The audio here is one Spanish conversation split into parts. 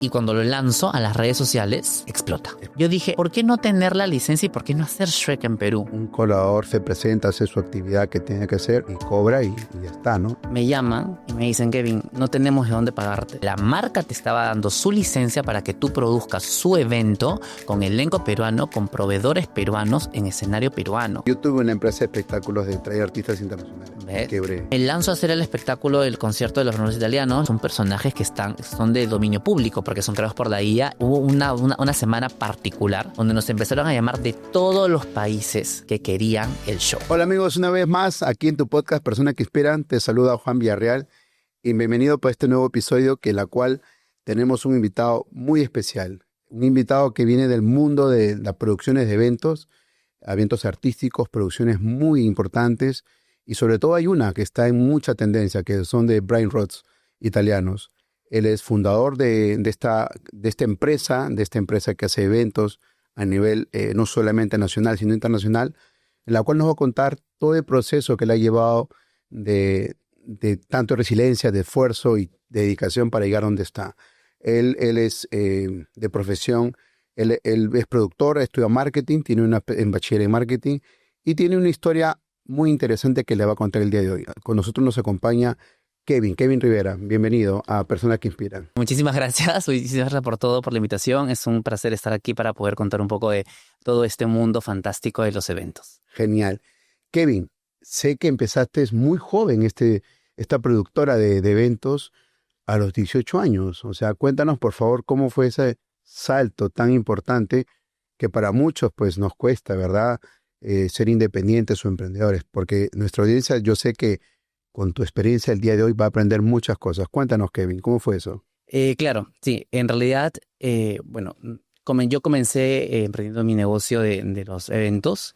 Y cuando lo lanzo a las redes sociales, explota. Yo dije, ¿por qué no tener la licencia y por qué no hacer Shrek en Perú? Un colaborador se presenta, hace su actividad que tiene que hacer y cobra y ya está, ¿no? Me llaman y me dicen, Kevin, no tenemos de dónde pagarte. La marca te estaba dando su licencia para que tú produzcas su evento con elenco peruano, con proveedores peruanos en escenario peruano. Yo tuve una empresa de espectáculos de traer artistas internacionales. ¿Ves? Quebré. Me lanzo a hacer el espectáculo del concierto de los hermanos italianos. Son personajes que son de dominio público porque son creados por la IA. Hubo una semana particular donde nos empezaron a llamar de todos los países que querían el show. Hola amigos, una vez más aquí en tu podcast Personas que Inspiran, te saluda Juan Villarreal y bienvenido para este nuevo episodio en la cual tenemos un invitado muy especial. Un invitado que viene del mundo de las producciones de eventos artísticos, producciones muy importantes y sobre todo hay una que está en mucha tendencia que son de Brain Rots italianos. Él es fundador de esta empresa que hace eventos a nivel no solamente nacional, sino internacional, en la cual nos va a contar todo el proceso que le ha llevado de tanto resiliencia, de esfuerzo y dedicación para llegar a donde está. Él es de profesión, él es productor, estudia marketing, tiene en bachiller en marketing y tiene una historia muy interesante que le va a contar el día de hoy. Con nosotros nos acompaña Kevin Rivera, bienvenido a Personas que Inspiran. Muchísimas gracias por todo, por la invitación. Es un placer estar aquí para poder contar un poco de todo este mundo fantástico de los eventos. Genial. Kevin, sé que empezaste muy joven esta productora de eventos a los 18 años. O sea, cuéntanos por favor cómo fue ese salto tan importante que para muchos pues nos cuesta, ¿verdad? Ser independientes o emprendedores, porque nuestra audiencia yo sé que con tu experiencia el día de hoy va a aprender muchas cosas. Cuéntanos, Kevin, ¿cómo fue eso? Claro, sí. En realidad, yo comencé emprendiendo mi negocio de los eventos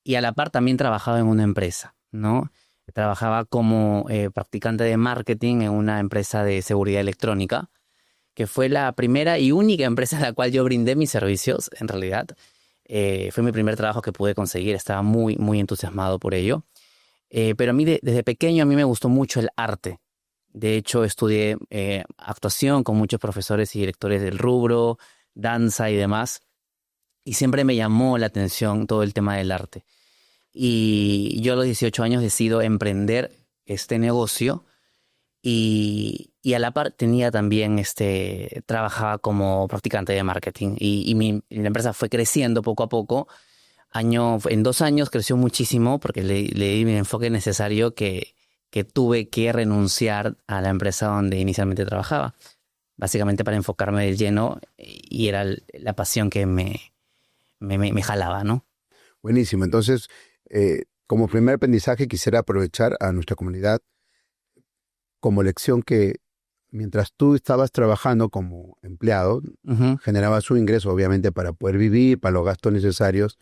y a la par también trabajaba en una empresa, ¿no? Trabajaba como practicante de marketing en una empresa de seguridad electrónica, que fue la primera y única empresa en la cual yo brindé mis servicios, en realidad. Fue mi primer trabajo que pude conseguir, estaba muy, muy entusiasmado por ello. Pero a mí desde pequeño a mí me gustó mucho el arte. De hecho, estudié actuación con muchos profesores y directores del rubro, danza y demás. Y siempre me llamó la atención todo el tema del arte. Y yo a los 18 años decido emprender este negocio y a la par tenía también, trabajaba como practicante de marketing. Y la empresa fue creciendo poco a poco. En 2 años creció muchísimo porque le di mi enfoque necesario que tuve que renunciar a la empresa donde inicialmente trabajaba, básicamente para enfocarme de lleno y era la pasión que me jalaba, ¿no? Buenísimo. Entonces, como primer aprendizaje quisiera aprovechar a nuestra comunidad como lección que mientras tú estabas trabajando como empleado, generabas un ingreso obviamente para poder vivir, para los gastos necesarios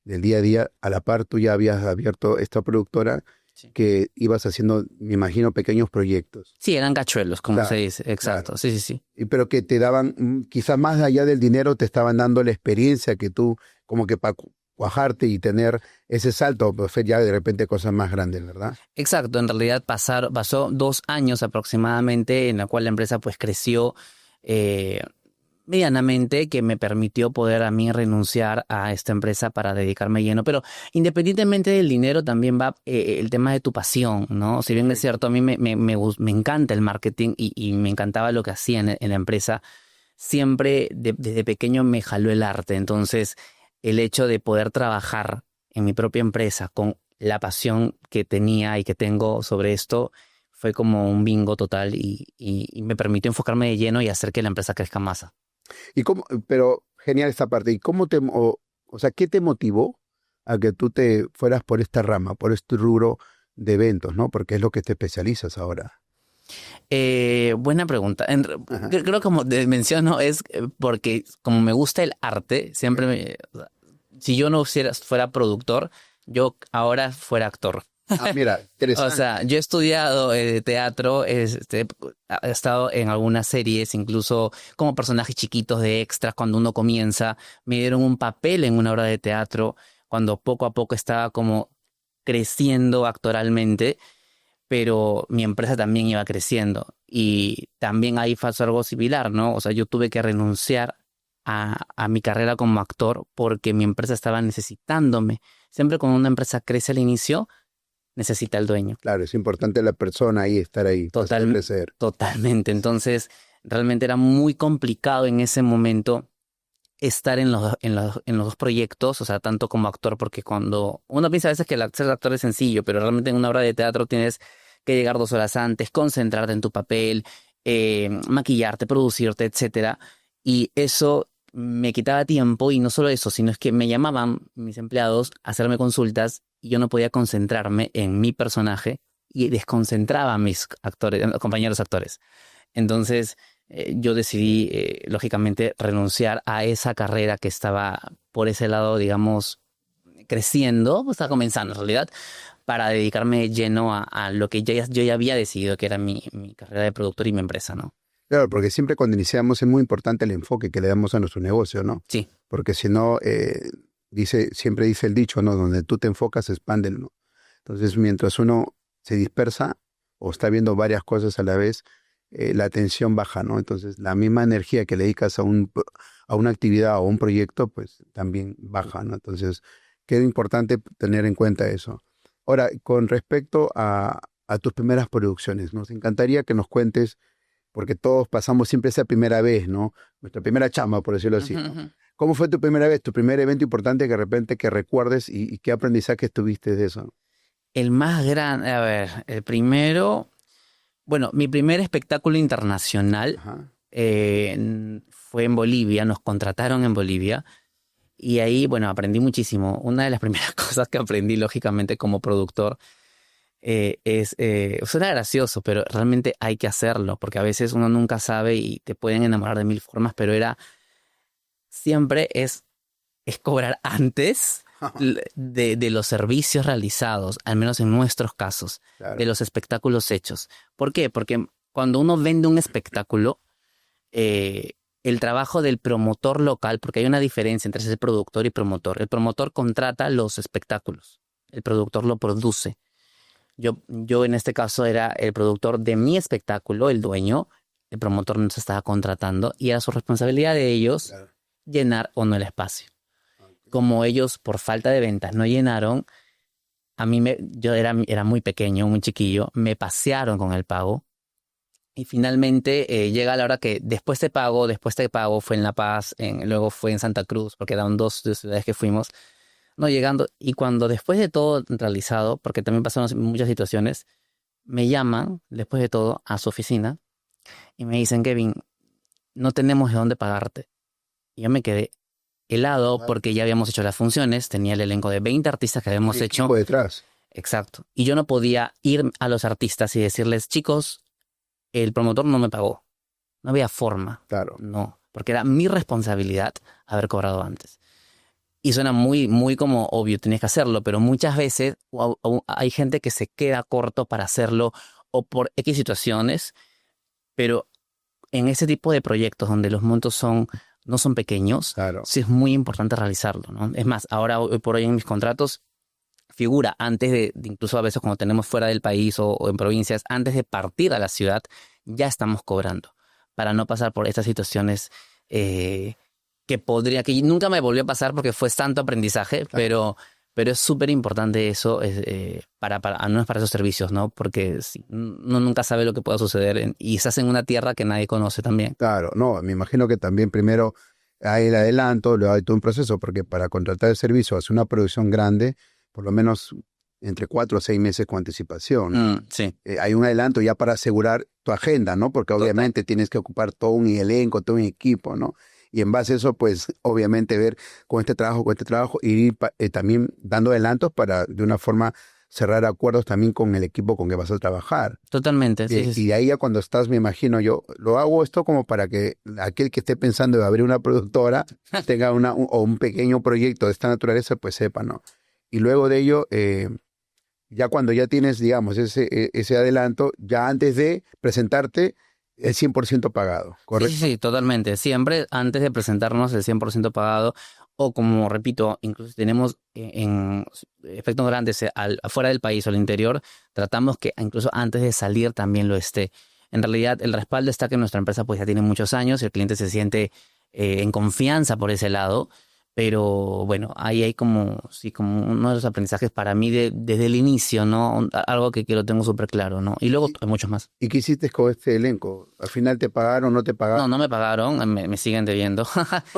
del día a día. A la par tú ya habías abierto esta productora, sí, que ibas haciendo, me imagino, pequeños proyectos. Sí, eran cachuelos, como claro, se dice. Exacto, claro. Sí. Pero que te daban, quizás más allá del dinero, te estaban dando la experiencia que tú, como que para cuajarte y tener ese salto, pues ya de repente cosas más grandes, ¿verdad? Exacto, en realidad pasó 2 años aproximadamente en la cual la empresa pues creció medianamente, que me permitió poder a mí renunciar a esta empresa para dedicarme lleno. Pero independientemente del dinero también va el tema de tu pasión, ¿no? Si bien es cierto, a mí me encanta el marketing y me encantaba lo que hacía en la empresa, siempre desde pequeño me jaló el arte. Entonces, el hecho de poder trabajar en mi propia empresa con la pasión que tenía y que tengo sobre esto fue como un bingo total y me permitió enfocarme de lleno y hacer que la empresa crezca más. Pero genial esta parte. ¿Y o sea, qué te motivó a que tú te fueras por esta rama, por este rubro de eventos, ¿no? Porque es lo que te especializas ahora. Buena pregunta. Creo que como te menciono es porque como me gusta el arte, siempre si yo no fuera productor, yo ahora fuera actor. Mira, interesante. O sea, yo he estudiado teatro, he estado en algunas series, incluso como personajes chiquitos de extras cuando uno comienza. Me dieron un papel en una obra de teatro cuando poco a poco estaba como creciendo actoralmente. pero mi empresa también iba creciendo. Y también ahí pasó algo similar, ¿no? O sea, yo tuve que renunciar a mi carrera como actor porque mi empresa estaba necesitándome. Siempre cuando una empresa crece al inicio, necesita el dueño. Claro, es importante la persona ahí, estar ahí, para hacer crecer. Totalmente. Entonces, realmente era muy complicado en ese momento estar en los dos proyectos, o sea, tanto como actor, porque cuando uno piensa a veces que ser actor es sencillo, pero realmente en una obra de teatro tienes que llegar 2 horas antes, concentrarte en tu papel, maquillarte, producirte, etcétera. Y eso me quitaba tiempo, y no solo eso, sino es que me llamaban mis empleados a hacerme consultas y yo no podía concentrarme en mi personaje y desconcentraba a mis compañeros actores. Entonces, yo decidí, lógicamente, renunciar a esa carrera que estaba por ese lado, digamos, creciendo, pues estaba comenzando en realidad, para dedicarme lleno a lo que yo ya había decidido que era mi carrera de productor y mi empresa, ¿no? Claro, porque siempre cuando iniciamos es muy importante el enfoque que le damos a nuestro negocio, ¿no? Sí. Porque si no, siempre dice el dicho, ¿no? Donde tú te enfocas, expándelo, ¿no? Entonces, mientras uno se dispersa o está viendo varias cosas a la vez, la atención baja, ¿no? Entonces, la misma energía que le dedicas a una actividad o un proyecto, pues también baja, ¿no? Entonces, qué importante tener en cuenta eso. Ahora, con respecto a tus primeras producciones, nos encantaría que nos cuentes, porque todos pasamos siempre esa primera vez, ¿no? Nuestra primera chamba, por decirlo así, ¿no? Ujú. ¿Cómo fue tu primera vez, tu primer evento importante que de repente que recuerdes y qué aprendizaje tuviste de eso? El más grande, a ver, el primero, bueno, mi primer espectáculo internacional Ajá. fue en Bolivia, nos contrataron en Bolivia. Y ahí, bueno, aprendí muchísimo. Una de las primeras cosas que aprendí, lógicamente, como productor, suena gracioso, pero realmente hay que hacerlo, porque a veces uno nunca sabe y te pueden enamorar de mil formas, pero siempre es cobrar antes de los servicios realizados, al menos en nuestros casos, de Claro, los espectáculos hechos. ¿Por qué? Porque cuando uno vende un espectáculo, eh, el trabajo del promotor local, porque hay una diferencia entre ese productor y promotor. El promotor contrata los espectáculos, el productor lo produce. Yo en este caso era el productor de mi espectáculo, el dueño, el promotor nos estaba contratando y era su responsabilidad de ellos claro. llenar o no el espacio. Ok. Como ellos por falta de ventas no llenaron, yo era muy pequeño, muy chiquillo, me pasearon con el pago. Y finalmente llega la hora que después te pago, fue en La Paz, luego fue en Santa Cruz, porque eran dos de ciudades que fuimos, no llegando. Y cuando después de todo realizado, porque también pasaron muchas situaciones, me llaman, después de todo, a su oficina y me dicen, Kevin, no tenemos de dónde pagarte. Y yo me quedé helado Wow. porque ya habíamos hecho las funciones, tenía el elenco de 20 artistas que Un habíamos equipo hecho. detrás. Exacto. Y yo no podía ir a los artistas y decirles, chicos, el promotor no me pagó. No había forma, Claro. no, porque era mi responsabilidad haber cobrado antes. Y suena muy, muy como obvio, tienes que hacerlo, pero muchas veces hay gente que se queda corto para hacerlo o por X situaciones, pero en ese tipo de proyectos donde los montos no son pequeños, Claro. sí es muy importante realizarlo, ¿no? Es más, ahora hoy por hoy en mis contratos figura antes incluso a veces cuando tenemos fuera del país o en provincias, antes de partir a la ciudad, ya estamos cobrando para no pasar por estas situaciones eh, que nunca me volvió a pasar porque fue tanto aprendizaje, pero es súper importante eso al menos para esos servicios, ¿no? Porque sí, uno nunca sabe lo que pueda suceder y estás en una tierra que nadie conoce también. Claro, no, me imagino que también primero hay el adelanto, luego hay todo un proceso, porque para contratar el servicio, hacer una producción grande, por lo menos entre 4 o 6 meses con anticipación, ¿no? Sí, Hay un adelanto ya para asegurar tu agenda, ¿no? Porque total. obviamente tienes que ocupar todo un elenco, todo un equipo, ¿no? Y en base a eso, pues obviamente ver con este trabajo, y ir también dando adelantos para de una forma cerrar acuerdos también con el equipo con que vas a trabajar. Totalmente, sí, sí, Y sí. de ahí ya cuando estás, me imagino yo, lo hago esto como para que aquel que esté pensando de abrir una productora tenga o un pequeño proyecto de esta naturaleza, pues sepa, ¿no? Y luego de ello, ya cuando ya tienes, digamos, ese adelanto, ya antes de presentarte, es 100% pagado, Sí, sí, ¿correcto? sí, totalmente. Siempre antes de presentarnos el 100% pagado o como repito, incluso tenemos en efectos grandes afuera del país o al interior, tratamos que incluso antes de salir también lo esté. En realidad, el respaldo está que nuestra empresa pues ya tiene muchos años, el cliente se siente en confianza por ese lado, pero bueno, ahí hay como, sí, como uno de los aprendizajes para mí desde el inicio, ¿no? Algo que lo tengo súper claro, ¿no? Y luego hay muchos más. ¿Y qué hiciste con este elenco? ¿Al final te pagaron, no te No, pagaron? no me pagaron, me siguen debiendo.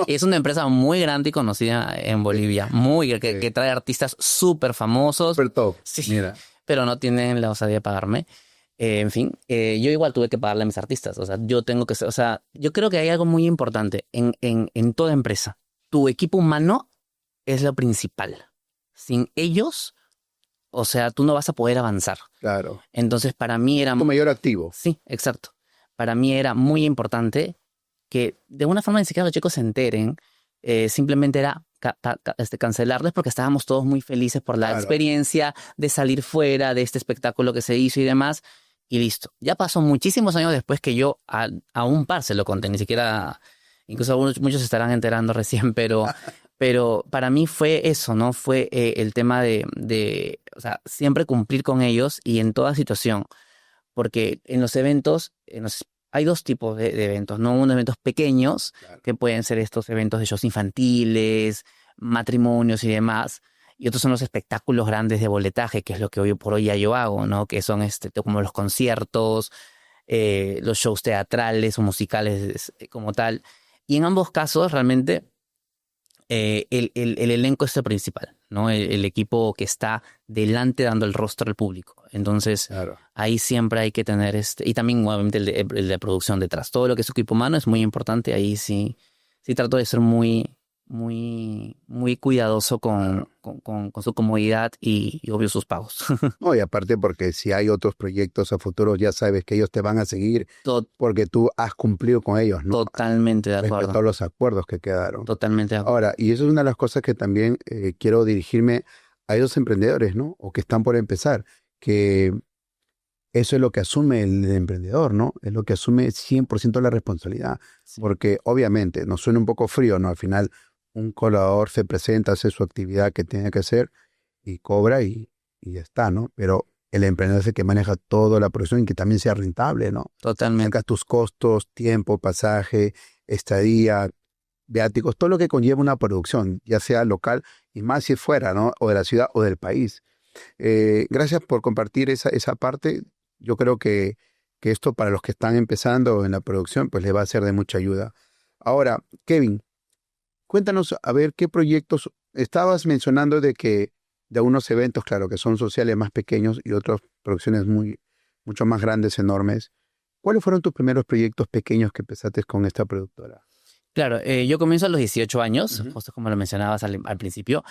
Es una empresa muy grande y conocida en Bolivia, muy que trae artistas súper famosos, Super top, sí, mira. pero no tienen la osadía de pagarme. En fin, yo igual tuve que pagarle a mis artistas. O sea, yo tengo que ser, o sea, yo creo que hay algo muy importante en toda empresa. Tu equipo humano es lo principal. Sin ellos, o sea, tú no vas a poder avanzar. Claro. Entonces, para mí era, Tu mayor activo. sí, exacto. Para mí era muy importante que de una forma ni siquiera los chicos se enteren. Simplemente era cancelarles porque estábamos todos muy felices por la Claro. experiencia de salir fuera de este espectáculo que se hizo y demás. Y listo. Ya pasó muchísimos años después que yo a un par se lo conté, ni siquiera, incluso muchos se estarán enterando recién, pero para mí fue eso, ¿no? Fue el tema o sea, siempre cumplir con ellos y en toda situación. Porque en los eventos, hay dos tipos de eventos, ¿no? Unos eventos pequeños, Claro. que pueden ser estos eventos de shows infantiles, matrimonios y demás. Y otros son los espectáculos grandes de boletaje, que es lo que hoy por hoy ya yo hago, ¿no? Que son como los conciertos, los shows teatrales o musicales como tal. Y en ambos casos, realmente, el elenco es el principal, ¿no? El equipo que está delante dando el rostro al público. Entonces, Claro. ahí siempre hay que tener y también obviamente el de producción detrás. Todo lo que es equipo humano es muy importante. Ahí sí trato de ser muy, muy, muy cuidadoso con su comodidad y obvio sus pagos. No, y aparte porque si hay otros proyectos a futuro, ya sabes que ellos te van a seguir porque tú has cumplido con ellos, ¿no? Totalmente de Respetado acuerdo. los acuerdos que quedaron. Totalmente de acuerdo. Ahora, y eso es una de las cosas que también quiero dirigirme a esos emprendedores, ¿no? O que están por empezar, que eso es lo que asume el emprendedor, ¿no? Es lo que asume 100% la responsabilidad. Sí. Porque obviamente nos suena un poco frío, ¿no? Al final un colaborador se presenta, hace su actividad que tiene que hacer y cobra y ya está, ¿no? Pero el emprendedor es el que maneja toda la producción y que también sea rentable, ¿no? Totalmente. Sacas tus costos, tiempo, pasaje, estadía, viáticos, todo lo que conlleva una producción, ya sea local y más si fuera, ¿no? O de la ciudad o del país. Gracias por compartir esa parte. Yo creo que esto para los que están empezando en la producción, pues les va a ser de mucha ayuda. Ahora, Kevin, cuéntanos a ver qué proyectos estabas mencionando de unos eventos, claro, que son sociales más pequeños y otras producciones mucho más grandes, enormes. ¿Cuáles fueron tus primeros proyectos pequeños que empezaste con esta productora? Claro, yo comienzo a los 18 años, Ujú. justo como lo mencionabas al principio,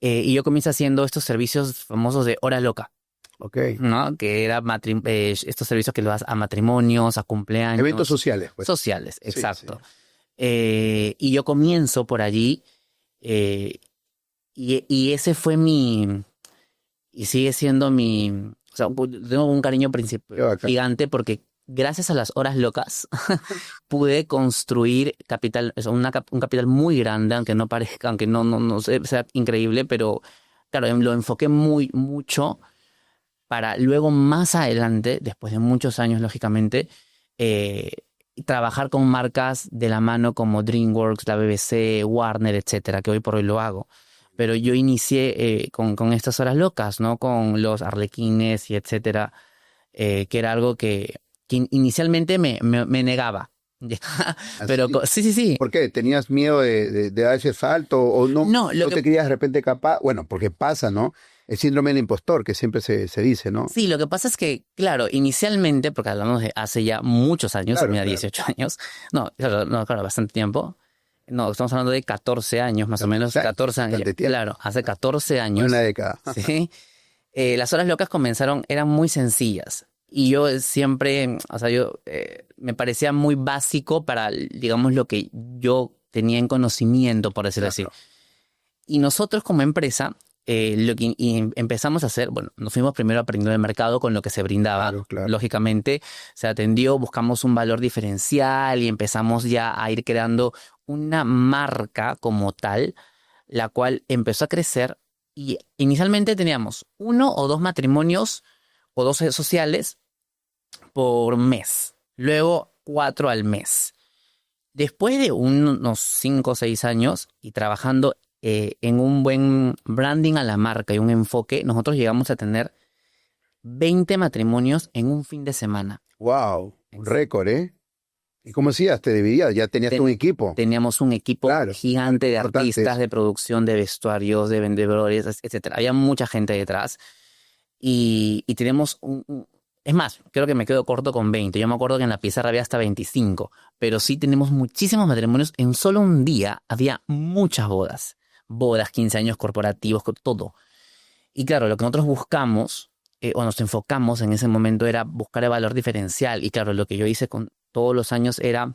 y yo comienzo haciendo estos servicios famosos de hora loca, Ok. ¿no? Que era estos servicios que lo das a matrimonios, a cumpleaños. Eventos sociales, pues. Sociales, Sí, exacto. sí. Y yo comienzo por allí, eh, y ese fue y sigue siendo o sea, tengo un cariño Qué bacán. gigante porque gracias a las horas locas pude construir capital, o sea, un capital muy grande, aunque no parezca, aunque no sea increíble, pero claro, lo enfoqué mucho para luego más adelante, después de muchos años, lógicamente, eh, trabajar con marcas de la mano como DreamWorks, la BBC, Warner, etcétera, que hoy por hoy lo hago. Pero yo inicié con estas horas locas, ¿no? Con los arlequines y etcétera, que era algo que inicialmente me negaba. Pero ¿Así? sí. ¿Por qué? ¿Tenías miedo de dar ese salto o no, No, no te querías de repente capaz? Bueno, porque pasa, ¿no? El síndrome del impostor, que siempre se dice, ¿no? Sí, lo que pasa es que, claro, inicialmente, porque hablamos de hace ya muchos años, Claro, mira, claro. 18 años, claro, bastante tiempo. No, estamos hablando de 14 años, más o menos, 14 años. Bastante tiempo. Claro, hace 14 años. Una década. Sí. Las horas locas eran muy sencillas. Y yo siempre, o sea, me parecía muy básico para, digamos, lo que yo tenía en conocimiento, por decirlo así. Claro. Y nosotros como empresa, empezamos a hacer, bueno, nos fuimos primero aprendiendo del mercado con lo que se brindaba, Claro. lógicamente, se atendió, buscamos un valor diferencial y empezamos ya a ir creando una marca como tal la cual empezó a crecer y inicialmente teníamos 1 o 2 matrimonios o 2 sociales por mes, luego 4 al mes. Después de unos 5 o 6 años y trabajando en un buen branding a la marca y un enfoque, nosotros llegamos a tener 20 matrimonios en un fin de semana. ¡Wow! Un récord, ¿eh? ¿Y cómo hacías? ¿Te dividías? ¿Ya tenías un equipo? Teníamos un equipo Claro, gigante de importante artistas, eso. de producción, de vestuarios, de vendedores, etcétera. Había mucha gente detrás y tenemos es más, creo que me quedo corto con 20. Yo me acuerdo que en la pizarra había hasta 25, pero sí tenemos muchísimos matrimonios. En solo un día había muchas bodas. Bodas, 15 años corporativos, todo. Y claro, lo que nosotros buscamos o nos enfocamos en ese momento era buscar el valor diferencial. Y claro, lo que yo hice con todos los años era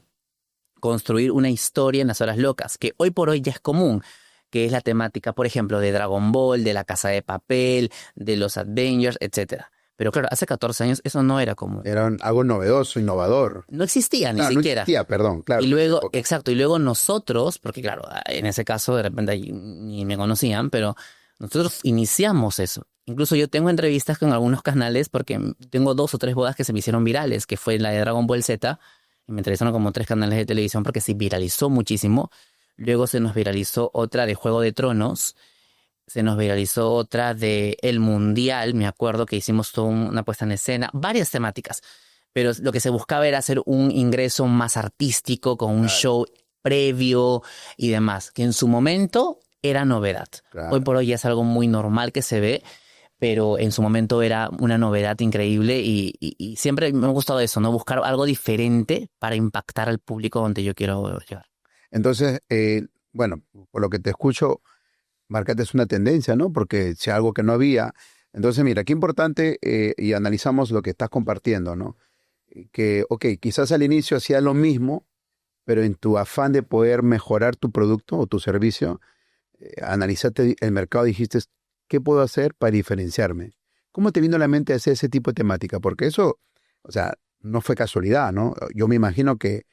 construir una historia en las horas locas, que hoy por hoy ya es común, que es la temática, por ejemplo, de Dragon Ball, de La Casa de Papel, de los Avengers, etcétera. Pero claro, hace 14 años eso no era común. Era algo novedoso, innovador. No existía ni No siquiera. existía, perdón, claro. Y luego, Ok. exacto, y luego nosotros, porque claro, en ese caso de repente ahí ni me conocían, pero nosotros iniciamos eso. Incluso yo tengo entrevistas con algunos canales porque tengo 2 o 3 bodas que se me hicieron virales, que fue la de Dragon Ball Z, y me entrevistaron como 3 canales de televisión porque se viralizó muchísimo. Luego se nos viralizó otra de Juego de Tronos, se nos viralizó otra de El Mundial, me acuerdo que hicimos toda una puesta en escena, varias temáticas, pero lo que se buscaba era hacer un ingreso más artístico, con un Claro. show previo y demás, que en su momento era novedad. Claro. Hoy por hoy ya es algo muy normal que se ve, pero en su momento era una novedad increíble y siempre me ha gustado eso, ¿no? Buscar algo diferente para impactar al público donde yo quiero llegar. Entonces, bueno, por lo que te escucho, marcaste una tendencia, ¿no? Porque si algo que no había. Entonces, mira, qué importante, y analizamos lo que estás compartiendo, ¿no? Que, ok, quizás al inicio hacías lo mismo, pero en tu afán de poder mejorar tu producto o tu servicio, analizaste el mercado y dijiste, ¿qué puedo hacer para diferenciarme? ¿Cómo te vino a la mente hacer ese tipo de temática? Porque eso, o sea, no fue casualidad, ¿no? Yo me imagino que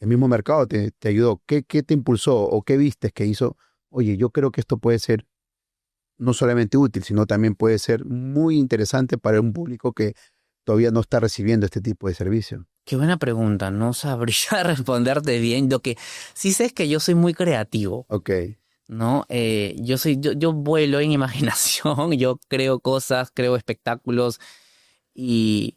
el mismo mercado te ayudó. ¿Qué te impulsó o qué vistes que hizo? Oye, yo creo que esto puede ser no solamente útil, sino también puede ser muy interesante para un público que todavía no está recibiendo este tipo de servicio. Qué buena pregunta, no sabría responderte bien. Lo que sí sé es que yo soy muy creativo, Ok, ¿no? Yo vuelo en imaginación, yo creo cosas, creo espectáculos y,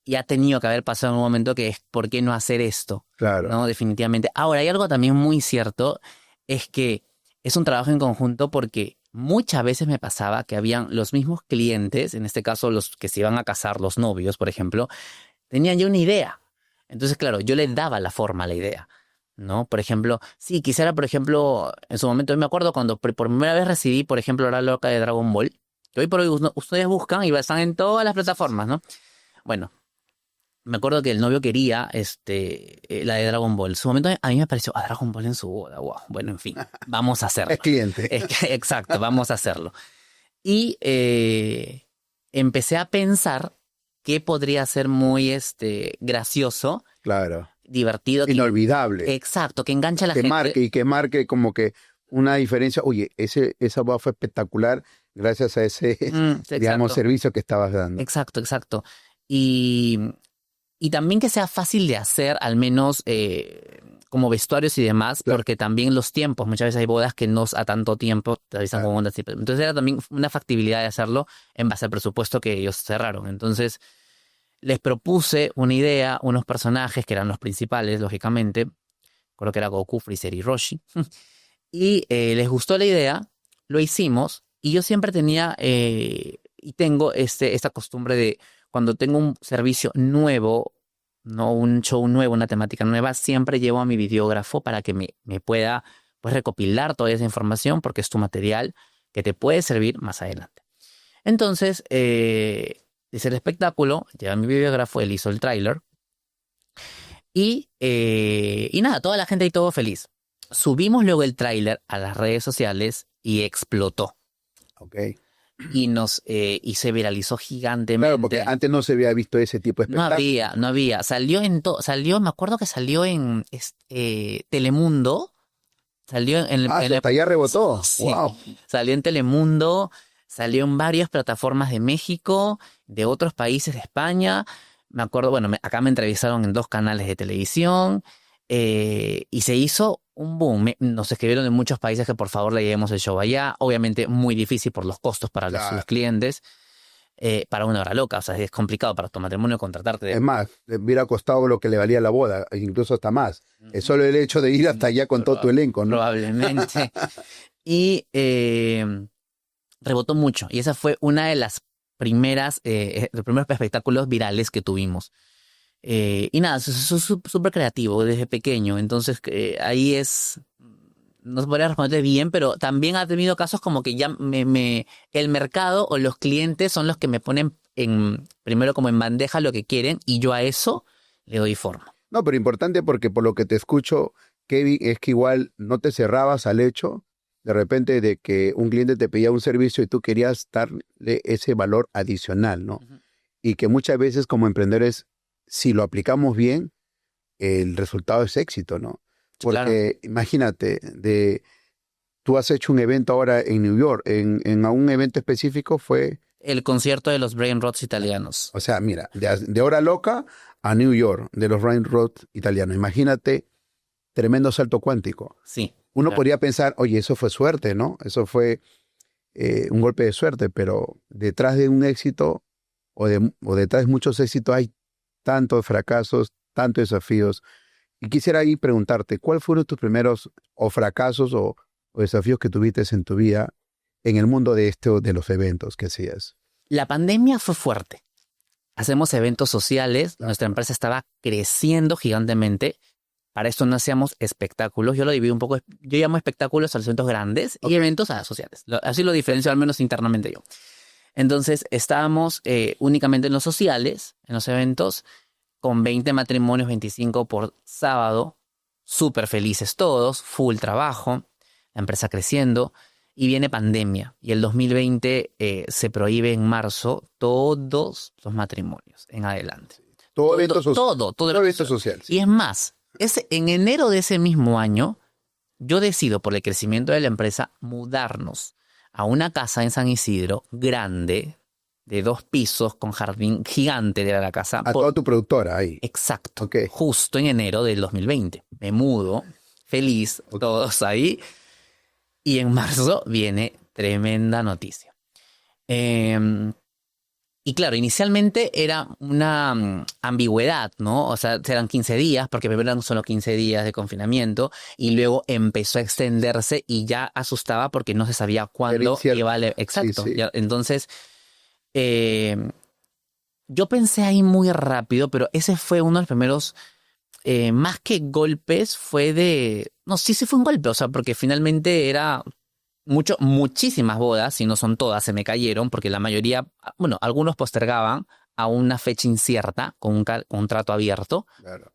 y ha tenido que haber pasado en un momento que es, ¿por qué no hacer esto? claro, ¿No? Definitivamente. Ahora, hay algo también muy cierto, es que es un trabajo en conjunto porque muchas veces me pasaba que habían los mismos clientes, en este caso los que se iban a casar, los novios, por ejemplo, tenían ya una idea. Entonces, claro, yo les daba la forma a la idea, ¿no? Por ejemplo, sí, quisiera, por ejemplo, en su momento, yo me acuerdo cuando por primera vez recibí, por ejemplo, la loca de Dragon Ball, que hoy por hoy ustedes buscan y están en todas las plataformas, ¿no? Bueno, me acuerdo que el novio quería la de Dragon Ball. En su momento a mí me pareció, Dragon Ball en su boda, wow. Bueno, en fin, vamos a hacerlo. es cliente. Exacto, vamos a hacerlo. Y empecé a pensar que podría ser muy gracioso, Claro, divertido. inolvidable. Exacto, que enganche a la Que gente. marque y que marque como que una diferencia. Oye, esa boda fue espectacular gracias a ese, digamos, Exacto, servicio que estabas dando. exacto, exacto. Y, y también que sea fácil de hacer, al menos como vestuarios y demás, Claro. porque también los tiempos, muchas veces hay bodas que no a tanto tiempo te avisan Claro. con ondas. Entonces era también una factibilidad de hacerlo en base al presupuesto que ellos cerraron. Entonces les propuse una idea, unos personajes que eran los principales, lógicamente. Creo que era Goku, Freezer y Roshi. Y les gustó la idea, lo hicimos, y yo siempre tenía y tengo esta costumbre de cuando tengo un servicio nuevo, no un show nuevo, una temática nueva, siempre llevo a mi videógrafo para que me pueda pues, recopilar toda esa información porque es tu material que te puede servir más adelante. Entonces, hice el espectáculo, llevé a mi videógrafo, él hizo el tráiler y nada, toda la gente y todo feliz. Subimos luego el tráiler a las redes sociales y explotó. Ok. Y se viralizó gigantemente. Claro, porque antes no se había visto ese tipo de No espectáculo. no había. Salió, me acuerdo que salió en Telemundo Salió Hasta allá rebotó. sí, Wow. salió en Telemundo, salió en varias plataformas de México, de otros países de España. Me acuerdo, bueno, acá me entrevistaron en 2 canales de televisión y se hizo un boom. Nos escribieron en muchos países que por favor le llevemos el show allá. Obviamente muy difícil por los costos para los Claro. clientes, para una hora loca. O sea, es complicado para tu matrimonio contratarte. Es más, le hubiera costado lo que le valía la boda, incluso hasta más. Es solo el hecho de ir hasta allá con todo tu elenco, ¿no? Probablemente. Y rebotó mucho. Y esa fue una de las primeras, los primeros espectáculos virales que tuvimos. Y nada, soy súper creativo desde pequeño. Entonces ahí no se podría responder bien, pero también ha tenido casos como que ya el mercado o los clientes son los que me ponen primero como en bandeja lo que quieren y yo a eso le doy forma. No, pero importante porque por lo que te escucho, Kevin, es que igual no te cerrabas al hecho de repente de que un cliente te pedía un servicio y tú querías darle ese valor adicional, ¿no? Ujú. Y que muchas veces como emprendedores, si lo aplicamos bien, el resultado es éxito, ¿no? Claro. Porque imagínate, tú has hecho un evento ahora en New York, en un evento específico fue, El concierto de los Brain Rots italianos. o sea, mira, de Hora Loca a New York, de los Rain Road italianos. Imagínate, tremendo salto cuántico. Sí. Uno Claro. podría pensar, oye, eso fue suerte, ¿no? Eso fue un golpe de suerte, pero detrás de un éxito o detrás de muchos éxitos hay tantos fracasos, tantos desafíos. Y quisiera ahí preguntarte, ¿cuáles fueron tus primeros o fracasos o desafíos que tuviste en tu vida en el mundo de los eventos que hacías? La pandemia fue fuerte. Hacemos eventos sociales, nuestra empresa estaba creciendo gigantemente. Para esto no hacíamos espectáculos. Yo lo divido un poco. Yo llamo espectáculos a los eventos grandes y eventos a sociales. Así lo diferencio, al menos internamente yo. Entonces, estábamos únicamente en los sociales, en los eventos, con 20 matrimonios, 25 por sábado. Súper felices todos, full trabajo, la empresa creciendo. Y viene pandemia. Y el 2020 se prohíbe en marzo todos los matrimonios en adelante. Todo evento social. Todo Evento social. Sí. Y es más, en enero de ese mismo año, yo decido, por el crecimiento de la empresa, mudarnos a una casa en San Isidro, grande, de 2 pisos, con jardín gigante de la casa. A toda tu productora ahí. Exacto. Ok. Justo en enero del 2020. Me mudo, feliz, todos ahí. Y en marzo viene tremenda noticia. Y claro, inicialmente era una ambigüedad, ¿no? O sea, eran 15 días, porque primero eran solo 15 días de confinamiento, y luego empezó a extenderse y ya asustaba porque no se sabía cuándo iba a... Exacto. Sí, sí. Ya, entonces, yo pensé ahí muy rápido, pero ese fue uno de los primeros, más que golpes, fue de... No, sí fue un golpe, o sea, porque finalmente era... muchísimas bodas, si no son todas, se me cayeron porque la mayoría, bueno, algunos postergaban a una fecha incierta con un contrato abierto. Claro.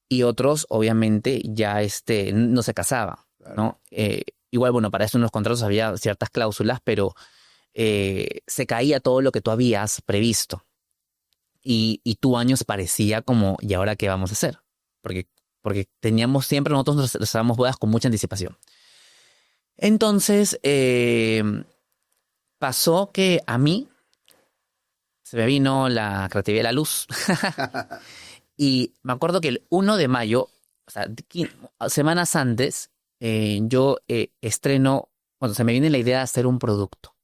Y otros, obviamente, ya no se casaban, Claro. ¿no? Igual, bueno, para eso en los contratos había ciertas cláusulas, pero se caía todo lo que tú habías previsto. Y tu año se parecía como, ¿y ahora qué vamos a hacer? Porque teníamos siempre, nosotros nos reservamos bodas con mucha anticipación. Entonces, pasó que a mí se me vino la creatividad a la luz. Y me acuerdo que el 1 de mayo, o sea, semanas antes, yo estreno, cuando se me viene la idea de hacer un producto.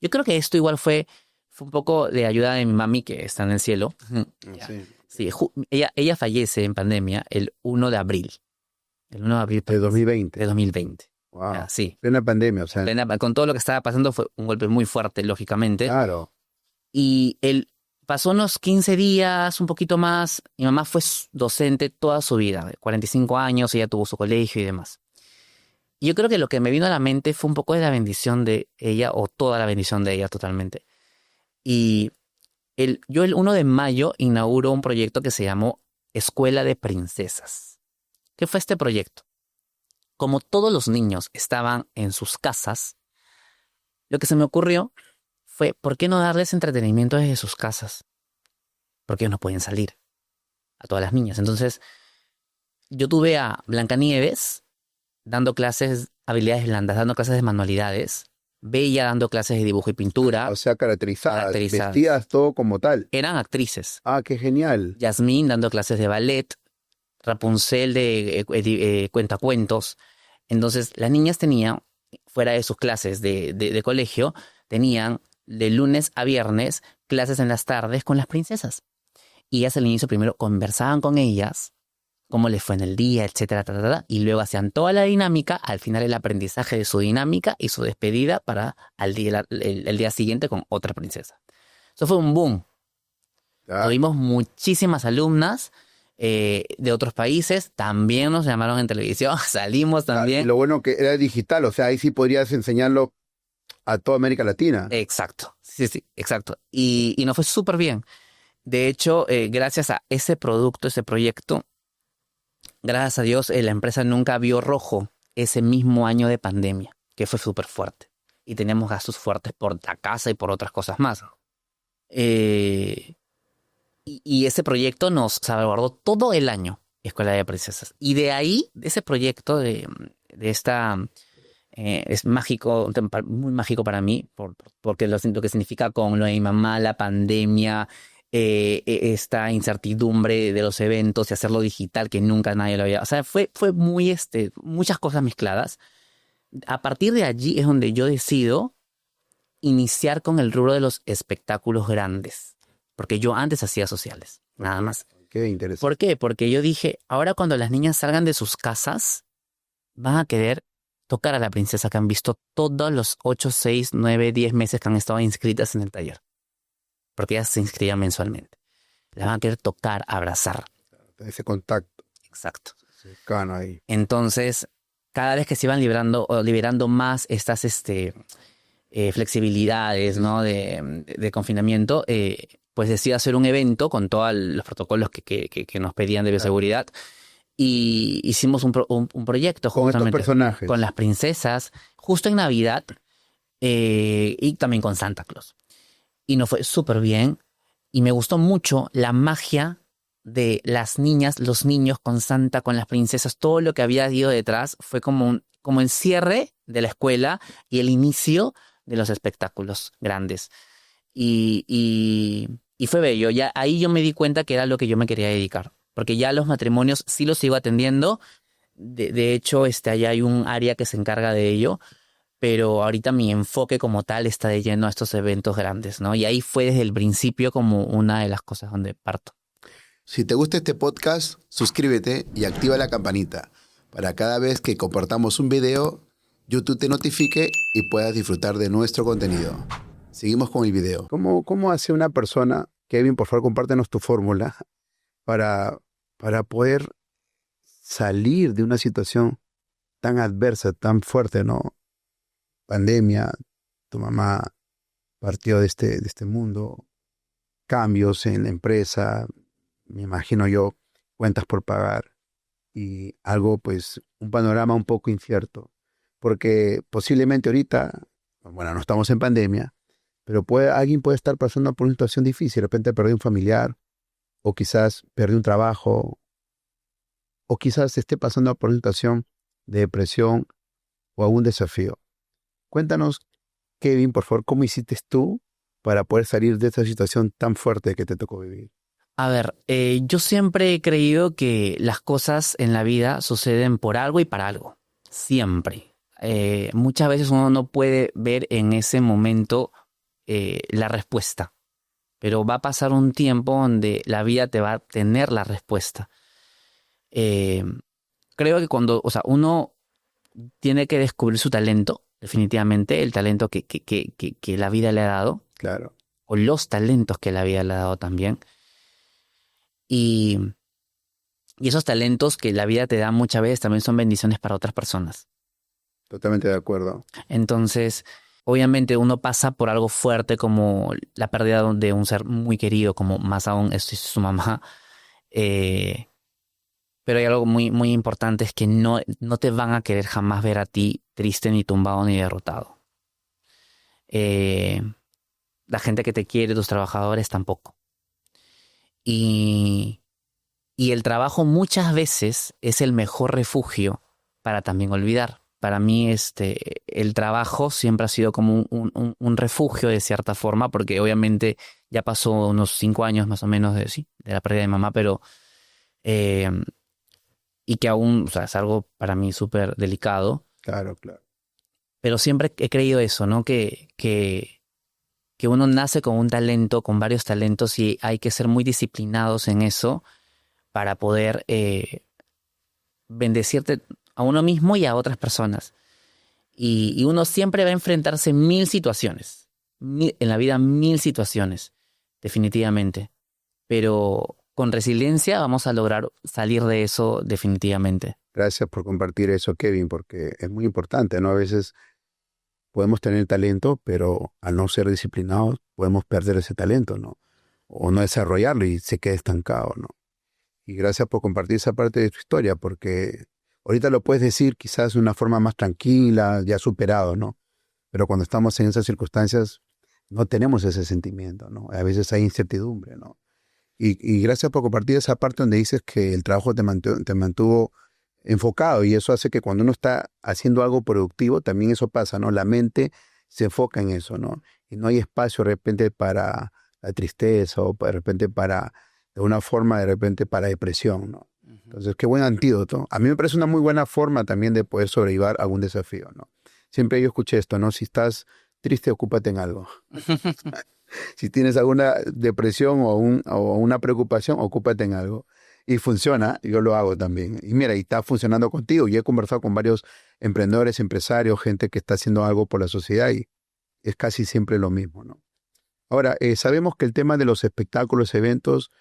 Yo creo que esto igual fue un poco de ayuda de mi mami, que está en el cielo. Sí. Sí, ella fallece en pandemia el 1 de abril. El 1 de abril De 2020. de 2020. Wow. Ya, sí. Plena pandemia, o sea. Con todo lo que estaba pasando fue un golpe muy fuerte, lógicamente. Claro. Y pasó unos 15 días, un poquito más. Mi mamá fue docente toda su vida, 45 años, ella tuvo su colegio y demás. Y yo creo que lo que me vino a la mente fue un poco de la bendición de ella, o toda la bendición de ella totalmente. Y yo el 1 de mayo inauguro un proyecto que se llamó Escuela de Princesas. ¿Qué fue este proyecto? Como todos los niños estaban en sus casas, lo que se me ocurrió fue, ¿por qué no darles entretenimiento desde sus casas? Porque ellos no pueden salir, a todas las niñas. Entonces, yo tuve a Blancanieves dando clases, habilidades blandas, dando clases de manualidades. Bella dando clases de dibujo y pintura. O sea, caracterizadas, Caracterizadas. vestidas todo como tal. Eran actrices. Ah, qué genial. Yasmín dando clases de ballet. Rapunzel de cuentacuentos. Entonces, las niñas tenían, fuera de sus clases de colegio, tenían de lunes a viernes clases en las tardes con las princesas. Y ellas al inicio primero conversaban con ellas, cómo les fue en el día, etcétera, y luego hacían toda la dinámica, al final el aprendizaje de su dinámica y su despedida para el día siguiente con otra princesa. Eso fue un boom. Tuvimos muchísimas alumnas de otros países, también nos llamaron en televisión, salimos también. Y lo bueno que era digital, o sea, ahí sí podrías enseñarlo a toda América Latina. Exacto, sí, exacto. Y nos fue súper bien. De hecho, gracias a ese producto, ese proyecto, gracias a Dios, la empresa nunca vio rojo ese mismo año de pandemia, que fue súper fuerte. Y teníamos gastos fuertes por la casa y por otras cosas más. Y ese proyecto nos salvaguardó todo el año, Escuela de Princesas. Y de ahí, de ese proyecto, de esta... es mágico, muy mágico para mí, porque lo que significa con lo de mi mamá, la pandemia, esta incertidumbre de los eventos y hacerlo digital que nunca nadie lo había... O sea, fue muy, muchas cosas mezcladas. A partir de allí es donde yo decido iniciar con el rubro de los espectáculos grandes. Porque yo antes hacía sociales, nada más. Qué interesante. ¿Por qué? Porque yo dije, ahora cuando las niñas salgan de sus casas, van a querer tocar a la princesa que han visto todos los 8, 6, 9, 10 meses que han estado inscritas en el taller. Porque ellas se inscribían mensualmente. La van a querer tocar, abrazar. Ese contacto. Exacto. Cercano ahí. Entonces, cada vez que se iban liberando más estas flexibilidades, ¿no? de confinamiento, pues decidí hacer un evento con todos los protocolos que nos pedían de bioseguridad. Y hicimos un proyecto con estos personajes, con las princesas, justo en Navidad, y también con Santa Claus. Y nos fue súper bien. Y me gustó mucho la magia de las niñas, los niños con Santa, con las princesas. Todo lo que había ido detrás fue como el cierre de la escuela y el inicio de los espectáculos grandes. Y fue bello. Ya ahí yo me di cuenta que era lo que yo me quería dedicar. Porque ya los matrimonios sí los sigo atendiendo. De hecho, allá hay un área que se encarga de ello. Pero ahorita mi enfoque como tal está de lleno a estos eventos grandes, ¿no? Y ahí fue desde el principio como una de las cosas donde parto. Si te gusta este podcast, suscríbete y activa la campanita para cada vez que compartamos un video, YouTube te notifique y puedas disfrutar de nuestro contenido. Seguimos con el video. ¿Cómo hace una persona, Kevin, por favor, compártenos tu fórmula para poder salir de una situación tan adversa, tan fuerte, ¿no? Pandemia, tu mamá partió de este mundo, cambios en la empresa, me imagino yo, cuentas por pagar y algo, pues, un panorama un poco incierto, porque posiblemente ahorita, bueno, no estamos en pandemia, pero alguien puede estar pasando por una situación difícil, de repente perdió un familiar, o quizás perdió un trabajo, o quizás esté pasando por una situación de depresión o algún desafío. Cuéntanos, Kevin, por favor, ¿cómo hiciste tú para poder salir de esta situación tan fuerte que te tocó vivir? A ver, yo siempre he creído que las cosas en la vida suceden por algo y para algo. Siempre. Muchas veces uno no puede ver en ese momento la respuesta. Pero va a pasar un tiempo donde la vida te va a tener la respuesta. Creo que cuando, uno tiene que descubrir su talento, definitivamente, el talento que la vida le ha dado. Claro. O los talentos que la vida le ha dado también. Y esos talentos que la vida te da muchas veces también son bendiciones para otras personas. Totalmente de acuerdo. Entonces, obviamente uno pasa por algo fuerte como la pérdida de un ser muy querido, como más aún es su mamá. Pero hay algo muy, muy importante, es que no te van a querer jamás ver a ti triste, ni tumbado, ni derrotado. La gente que te quiere, tus trabajadores tampoco. Y el trabajo muchas veces es el mejor refugio para también olvidar. Para mí el trabajo siempre ha sido como un refugio de cierta forma, porque obviamente ya pasó unos 5 años más o menos de la pérdida de mamá, pero eh, y que aún, o sea, es algo para mí súper delicado. Claro, claro. Pero siempre he creído eso, ¿no? Que uno nace con un talento, con varios talentos y hay que ser muy disciplinados en eso para poder bendecirte a uno mismo y a otras personas. Y uno siempre va a enfrentarse mil situaciones, en la vida 1000 situaciones, definitivamente. Pero con resiliencia vamos a lograr salir de eso definitivamente. Gracias por compartir eso, Kevin, porque es muy importante, ¿no? A veces podemos tener talento, pero al no ser disciplinados podemos perder ese talento, ¿no? O no desarrollarlo y se queda estancado, ¿no? Y gracias por compartir esa parte de tu historia, porque ahorita lo puedes decir quizás de una forma más tranquila, ya superado, ¿no? Pero cuando estamos en esas circunstancias no tenemos ese sentimiento, ¿no? A veces hay incertidumbre, ¿no? Y gracias por compartir esa parte donde dices que el trabajo te mantuvo enfocado y eso hace que cuando uno está haciendo algo productivo, también eso pasa, ¿no? La mente se enfoca en eso, ¿no? Y no hay espacio de repente para la tristeza o de repente para, de una forma de repente para depresión, ¿no? Entonces, qué buen antídoto. A mí me parece una muy buena forma también de poder sobrellevar algún desafío, ¿no? Siempre yo escuché esto, ¿no? Si estás triste, ocúpate en algo. Si tienes alguna depresión o una preocupación, ocúpate en algo. Y funciona, yo lo hago también. Y mira, y está funcionando contigo. Yo he conversado con varios emprendedores, empresarios, gente que está haciendo algo por la sociedad y es casi siempre lo mismo, ¿no? Ahora, sabemos que el tema de los espectáculos, eventos,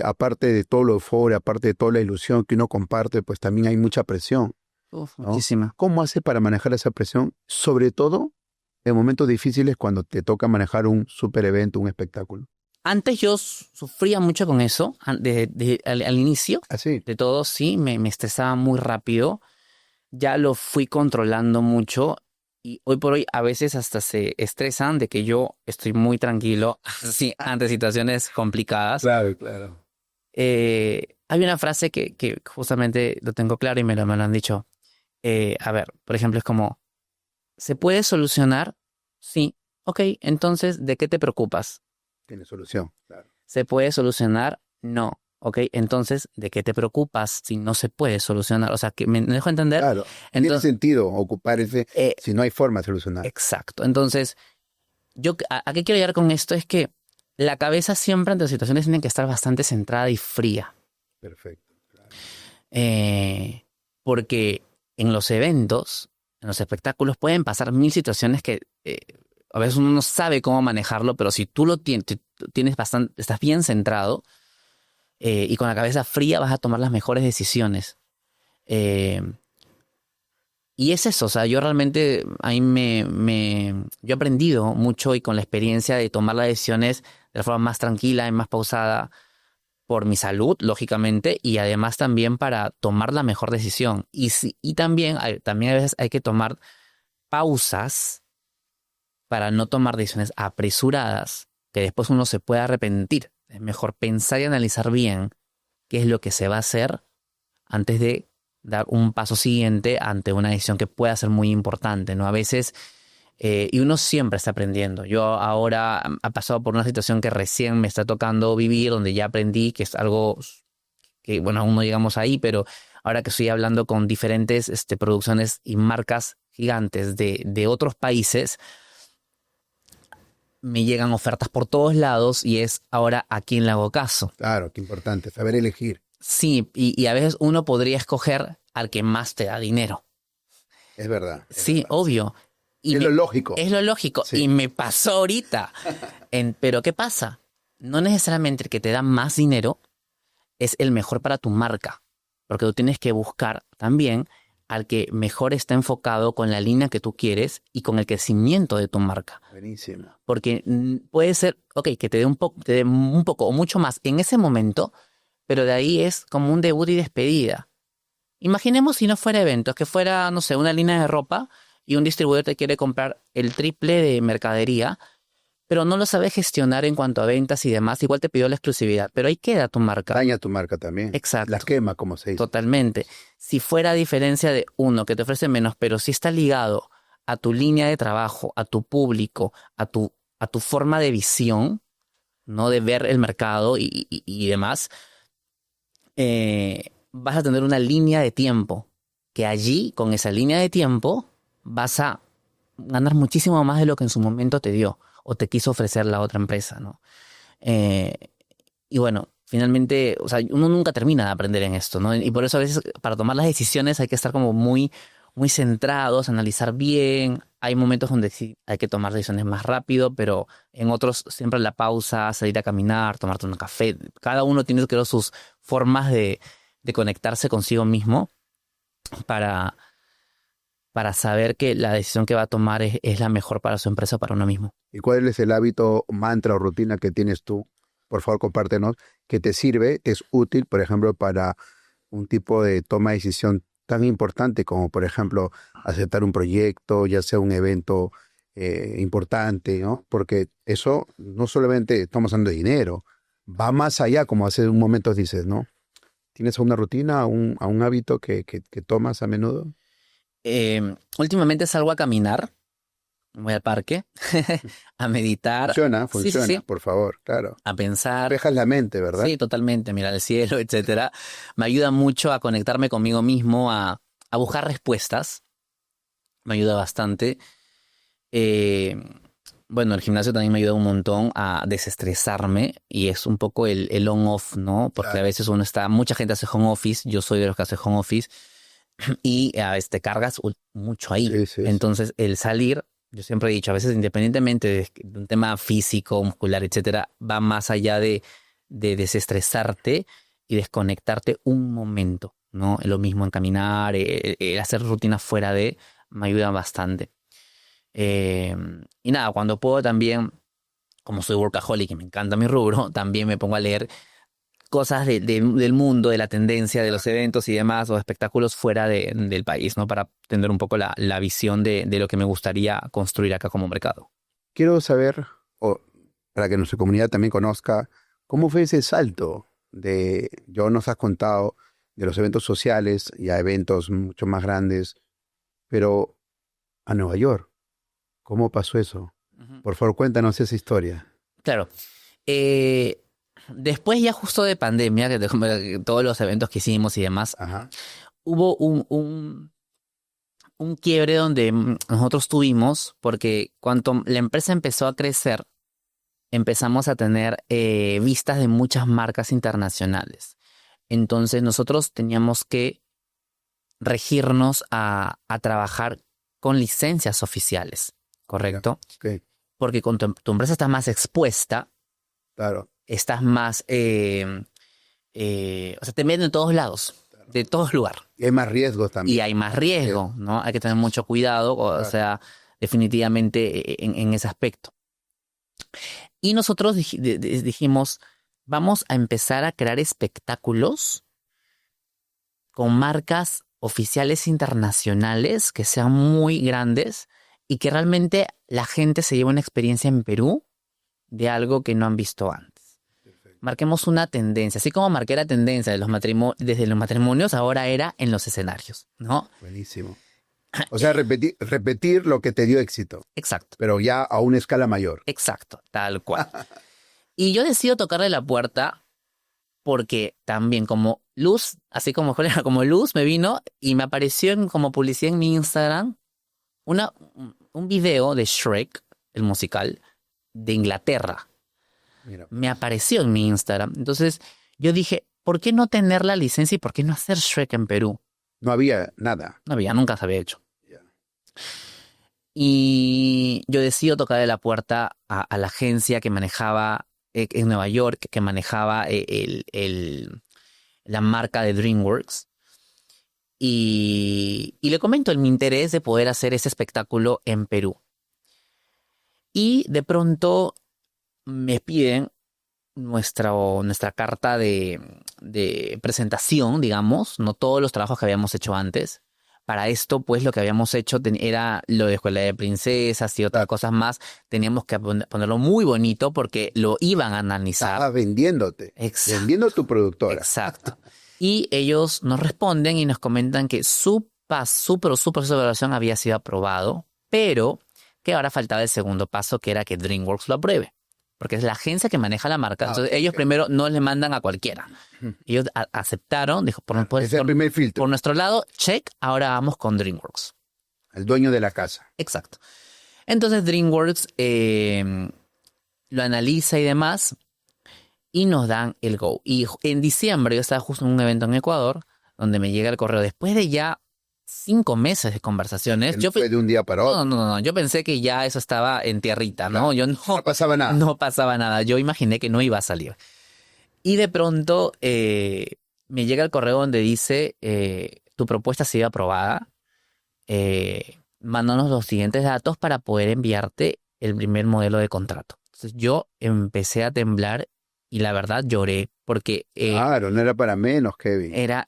aparte de todo lo euforia, aparte de toda la ilusión que uno comparte, pues también hay mucha presión, ¿no? Muchísima. ¿Cómo hace para manejar esa presión? Sobre todo en momentos difíciles cuando te toca manejar un super evento, un espectáculo. Antes yo sufría mucho con eso, al inicio Así. de todo, sí, me estresaba muy rápido. Ya lo fui controlando mucho y hoy por hoy a veces hasta se estresan de que yo estoy muy tranquilo así, ante situaciones complicadas. Claro, claro. Hay una frase que justamente lo tengo claro y me lo han dicho. A ver, por ejemplo, es como, ¿se puede solucionar? Sí. Ok, entonces, ¿de qué te preocupas? Tiene solución, claro. ¿Se puede solucionar? No. Ok, entonces, ¿de qué te preocupas si no se puede solucionar? O sea, que me dejo entender. Claro, tiene Entonces, sentido ocupar ese si no hay forma de solucionar. exacto. Entonces, yo ¿a qué quiero llegar con esto? Es que la cabeza siempre ante las situaciones tiene que estar bastante centrada y fría. Perfecto, claro. Porque en los eventos, en los espectáculos, pueden pasar 1000 situaciones que a veces uno no sabe cómo manejarlo, pero si tú lo tienes bastante, estás bien centrado y con la cabeza fría vas a tomar las mejores decisiones. Eh, y es eso, o sea, yo realmente ahí yo he aprendido mucho y con la experiencia de tomar las decisiones de la forma más tranquila y más pausada por mi salud, lógicamente, y además también para tomar la mejor decisión. Y también a veces hay que tomar pausas para no tomar decisiones apresuradas, que después uno se pueda arrepentir. Es mejor pensar y analizar bien qué es lo que se va a hacer antes de dar un paso siguiente ante una decisión que pueda ser muy importante, ¿no? A veces, y uno siempre está aprendiendo. Yo ahora he pasado por una situación que recién me está tocando vivir, donde ya aprendí, que es algo que, bueno, aún no llegamos ahí, pero ahora que estoy hablando con diferentes producciones y marcas gigantes de otros países, me llegan ofertas por todos lados y es ahora a quién le hago caso. Claro, qué importante, saber elegir. Sí, y a veces uno podría escoger al que más te da dinero. Es verdad. Sí, verdad. obvio. Y Es lo lógico. Es lo lógico. Sí. Y me pasó ahorita. Pero ¿qué pasa? No necesariamente el que te da más dinero es el mejor para tu marca. Porque tú tienes que buscar también al que mejor está enfocado con la línea que tú quieres y con el crecimiento de tu marca. Buenísimo. Porque puede ser, ok, que te dé un poco o mucho más en ese momento, pero de ahí es como un debut y despedida. Imaginemos si no fuera eventos, que fuera, no sé, una línea de ropa y un distribuidor te quiere comprar el triple de mercadería pero no lo sabes gestionar en cuanto a ventas y demás, igual te pidió la exclusividad, pero ahí queda tu marca. Daña tu marca también. Exacto. La quema, como se dice. Totalmente. Si fuera a diferencia de uno que te ofrece menos, pero sí está ligado a tu línea de trabajo, a tu público, a tu forma de visión, ¿no? De ver el mercado y demás, vas a tener una línea de tiempo que allí, con esa línea de tiempo, vas a ganar muchísimo más de lo que en su momento te dio o te quiso ofrecer la otra empresa, ¿no? Eh, y bueno, finalmente, o sea, uno nunca termina de aprender en esto, ¿no? Y por eso a veces para tomar las decisiones hay que estar como muy, muy centrados, analizar bien. Hay momentos donde sí hay que tomar decisiones más rápido, pero en otros siempre la pausa, salir a caminar, tomarte un café. Cada uno tiene, creo, sus formas de conectarse consigo mismo para, para saber que la decisión que va a tomar es la mejor para su empresa o para uno mismo. ¿Y cuál es el hábito, mantra o rutina que tienes tú? Por favor, compártenos, que te sirve, que es útil, por ejemplo, para un tipo de toma de decisión tan importante como, por ejemplo, aceptar un proyecto, ya sea un evento importante, ¿no? Porque eso no solamente estamos hablando de dinero, va más allá, como hace un momento dices, ¿no? ¿Tienes una rutina, a un hábito que tomas a menudo? Últimamente salgo a caminar, voy al parque, a meditar. Funciona, Sí, sí, funciona, sí. por favor, claro. A pensar. Despejas la mente, ¿verdad? Sí, totalmente, mirar el cielo, etcétera. Me ayuda mucho a conectarme conmigo mismo, a buscar respuestas. Me ayuda bastante. Eh, bueno, el gimnasio también me ayuda un montón a desestresarme y es un poco el on-off, ¿no? Porque Claro. a veces mucha gente hace home office, yo soy de los que hace home office y a veces te cargas mucho ahí. Sí, sí, sí. Entonces, el salir, yo siempre he dicho, a veces independientemente de un tema físico, muscular, etcétera, va más allá de desestresarte y desconectarte un momento, ¿no? Lo mismo en caminar, el hacer rutinas fuera de, me ayuda bastante. Eh, y nada, cuando puedo también, como soy workaholic y me encanta mi rubro, también me pongo a leer cosas del mundo, de la tendencia, de los eventos y demás, o espectáculos fuera del país, ¿no? Para tener un poco la visión de lo que me gustaría construir acá como mercado. Quiero saber, o para que nuestra comunidad también conozca, cómo fue ese salto de, yo nos has contado, de los eventos sociales y a eventos mucho más grandes, pero a Nueva York. ¿Cómo pasó eso? Ujú. Por favor, cuéntanos esa historia. Claro. Después ya justo de pandemia, que todos los eventos que hicimos y demás, Ajá. hubo un quiebre donde nosotros tuvimos, porque cuando la empresa empezó a crecer, empezamos a tener vistas de muchas marcas internacionales. Entonces nosotros teníamos que regirnos a trabajar con licencias oficiales, ¿correcto? Ok, Porque con tu empresa estás más expuesta, claro. estás más, o sea, te meten en todos lados, de todos lugares. Y hay más riesgos Y también. hay más riesgo, ¿no? Hay que tener mucho cuidado, o Claro. sea, definitivamente en ese aspecto. Y nosotros dijimos, vamos a empezar a crear espectáculos con marcas oficiales internacionales que sean muy grandes y que realmente la gente se lleve una experiencia en Perú de algo que no han visto antes. Marquemos una tendencia, así como marqué la tendencia de desde los matrimonios, ahora era en los escenarios, ¿no? Buenísimo. O sea, repetir lo que te dio éxito, Exacto, pero ya a una escala mayor. exacto, tal cual. Y yo decido tocarle la puerta porque también como Luz, así como Luz me vino y me apareció como publicidad en mi Instagram un video de Shrek, el musical, de Inglaterra. Mira, Me apareció en mi Instagram. Entonces yo dije, ¿por qué no tener la licencia y por qué no hacer Shrek en Perú? no había nada. No había, nunca se había hecho. Ya. Y yo decido tocarle la puerta a la agencia que manejaba en Nueva York, que manejaba la marca de DreamWorks. Y le comento mi interés de poder hacer ese espectáculo en Perú. Y de pronto me piden nuestra carta de presentación, digamos, no todos los trabajos que habíamos hecho antes, Para esto, pues, lo que habíamos hecho era lo de Escuela de Princesas y otras cosas más. Teníamos que ponerlo muy bonito porque lo iban a analizar. Estabas vendiéndote, Exacto. vendiendo tu productora. Exacto. Y ellos nos responden y nos comentan que su proceso de evaluación había sido aprobado, pero que ahora faltaba el segundo paso, que era que DreamWorks lo apruebe. Porque es la agencia que maneja la marca. Entonces, ellos primero no le mandan a cualquiera. Ellos aceptaron, dijo, Ese es el primer filtro. por nuestro lado, check, ahora vamos con DreamWorks. El dueño de la casa. Exacto. Entonces, DreamWorks lo analiza y demás, y nos dan el go. Y en diciembre yo estaba justo en un evento en Ecuador, donde me llega el correo después de ya 5 meses de conversaciones. No fue de un día para otro. No. Yo pensé que ya eso estaba en tierrita, ¿no? Claro. Yo No pasaba nada. No pasaba nada. Yo imaginé que no iba a salir. Y de pronto me llega el correo donde dice, tu propuesta ha sido aprobada. Mándanos los siguientes datos para poder enviarte el primer modelo de contrato. Entonces yo empecé a temblar y la verdad lloré porque Claro, no era para menos, Kevin. era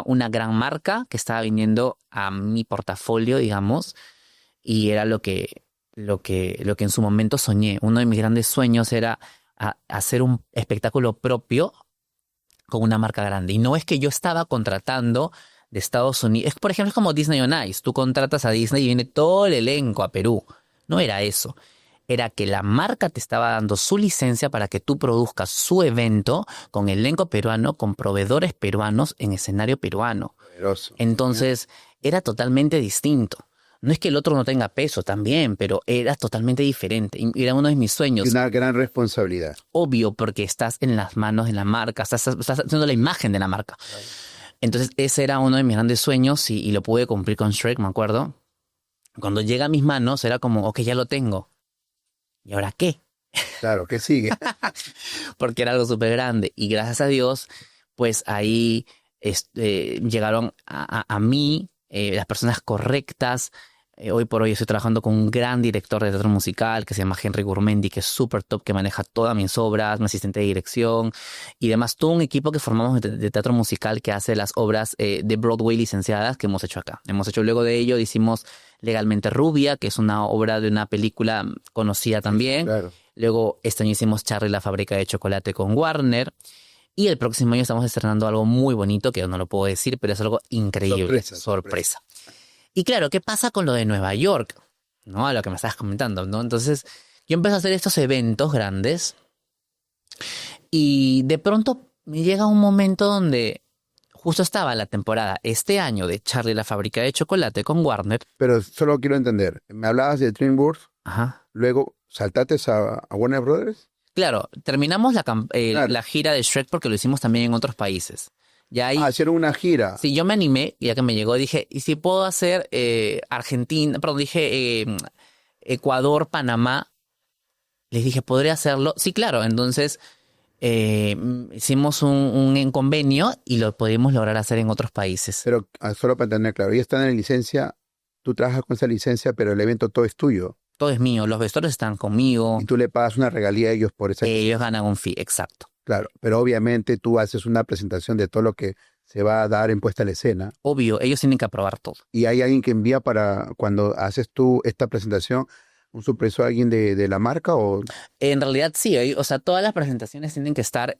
una gran marca que estaba viniendo a mi portafolio, digamos, y era lo que en su momento soñé. Uno de mis grandes sueños era hacer un espectáculo propio con una marca grande. Y no es que yo estaba contratando de Estados Unidos. Por ejemplo, es como Disney on Ice. Tú contratas a Disney y viene todo el elenco a Perú. No era eso. Era que la marca te estaba dando su licencia para que tú produzcas su evento con elenco peruano, con proveedores peruanos en escenario peruano. Poderoso. Entonces, era totalmente distinto. No es que el otro no tenga peso también, pero era totalmente diferente. Y era uno de mis sueños. Y una gran responsabilidad. Obvio, porque estás en las manos de la marca, estás haciendo la imagen de la marca. Claro. Entonces, ese era uno de mis grandes sueños y lo pude cumplir con Shrek, me acuerdo. Cuando llega a mis manos, era como, ok, ya lo tengo. ¿Y ahora qué? Claro, ¿qué sigue? Porque era algo súper grande. Y gracias a Dios, pues ahí llegaron a mí las personas correctas. Hoy por hoy estoy trabajando con un gran director de teatro musical que se llama Henry Gurmendi, que es súper top, que maneja todas mis obras, mi asistente de dirección y demás. Todo un equipo que formamos de teatro musical que hace las obras de Broadway licenciadas que hemos hecho acá. Hemos hecho luego de ello, hicimos Legalmente Rubia, que es una obra de una película conocida también. Claro. Luego este año hicimos Charlie la fábrica de chocolate con Warner. Y el próximo año estamos estrenando algo muy bonito, que no lo puedo decir, pero es algo increíble. Sorpresa. Y claro, ¿qué pasa con lo de Nueva York? ¿No? A lo que me estabas comentando, ¿no? Entonces, yo empecé a hacer estos eventos grandes y de pronto me llega un momento donde justo estaba la temporada este año de Charlie la fábrica de chocolate con Warner. Pero solo quiero entender, me hablabas de DreamWorks, luego saltaste a Warner Brothers. Claro, terminamos la gira de Shrek porque lo hicimos también en otros países. Ya ahí, hicieron una gira. Sí, yo me animé, ya que me llegó, dije, ¿y si puedo hacer Argentina? Perdón, dije Ecuador, Panamá. Les dije, ¿podría hacerlo? Sí, claro. Entonces hicimos un convenio y lo pudimos lograr hacer en otros países. Pero solo para entender, claro, ya están en la licencia, tú trabajas con esa licencia, pero el evento todo es tuyo. Todo es mío, los vestuarios están conmigo. Y tú le pagas una regalía a ellos por esa. Ellos ganan un fee, exacto. Claro, pero obviamente tú haces una presentación de todo lo que se va a dar en puesta a la escena. Obvio, ellos tienen que aprobar todo. ¿Y hay alguien que envía para cuando haces tú esta presentación, un supervisor, alguien de la marca? O en realidad sí, o sea, todas las presentaciones tienen que estar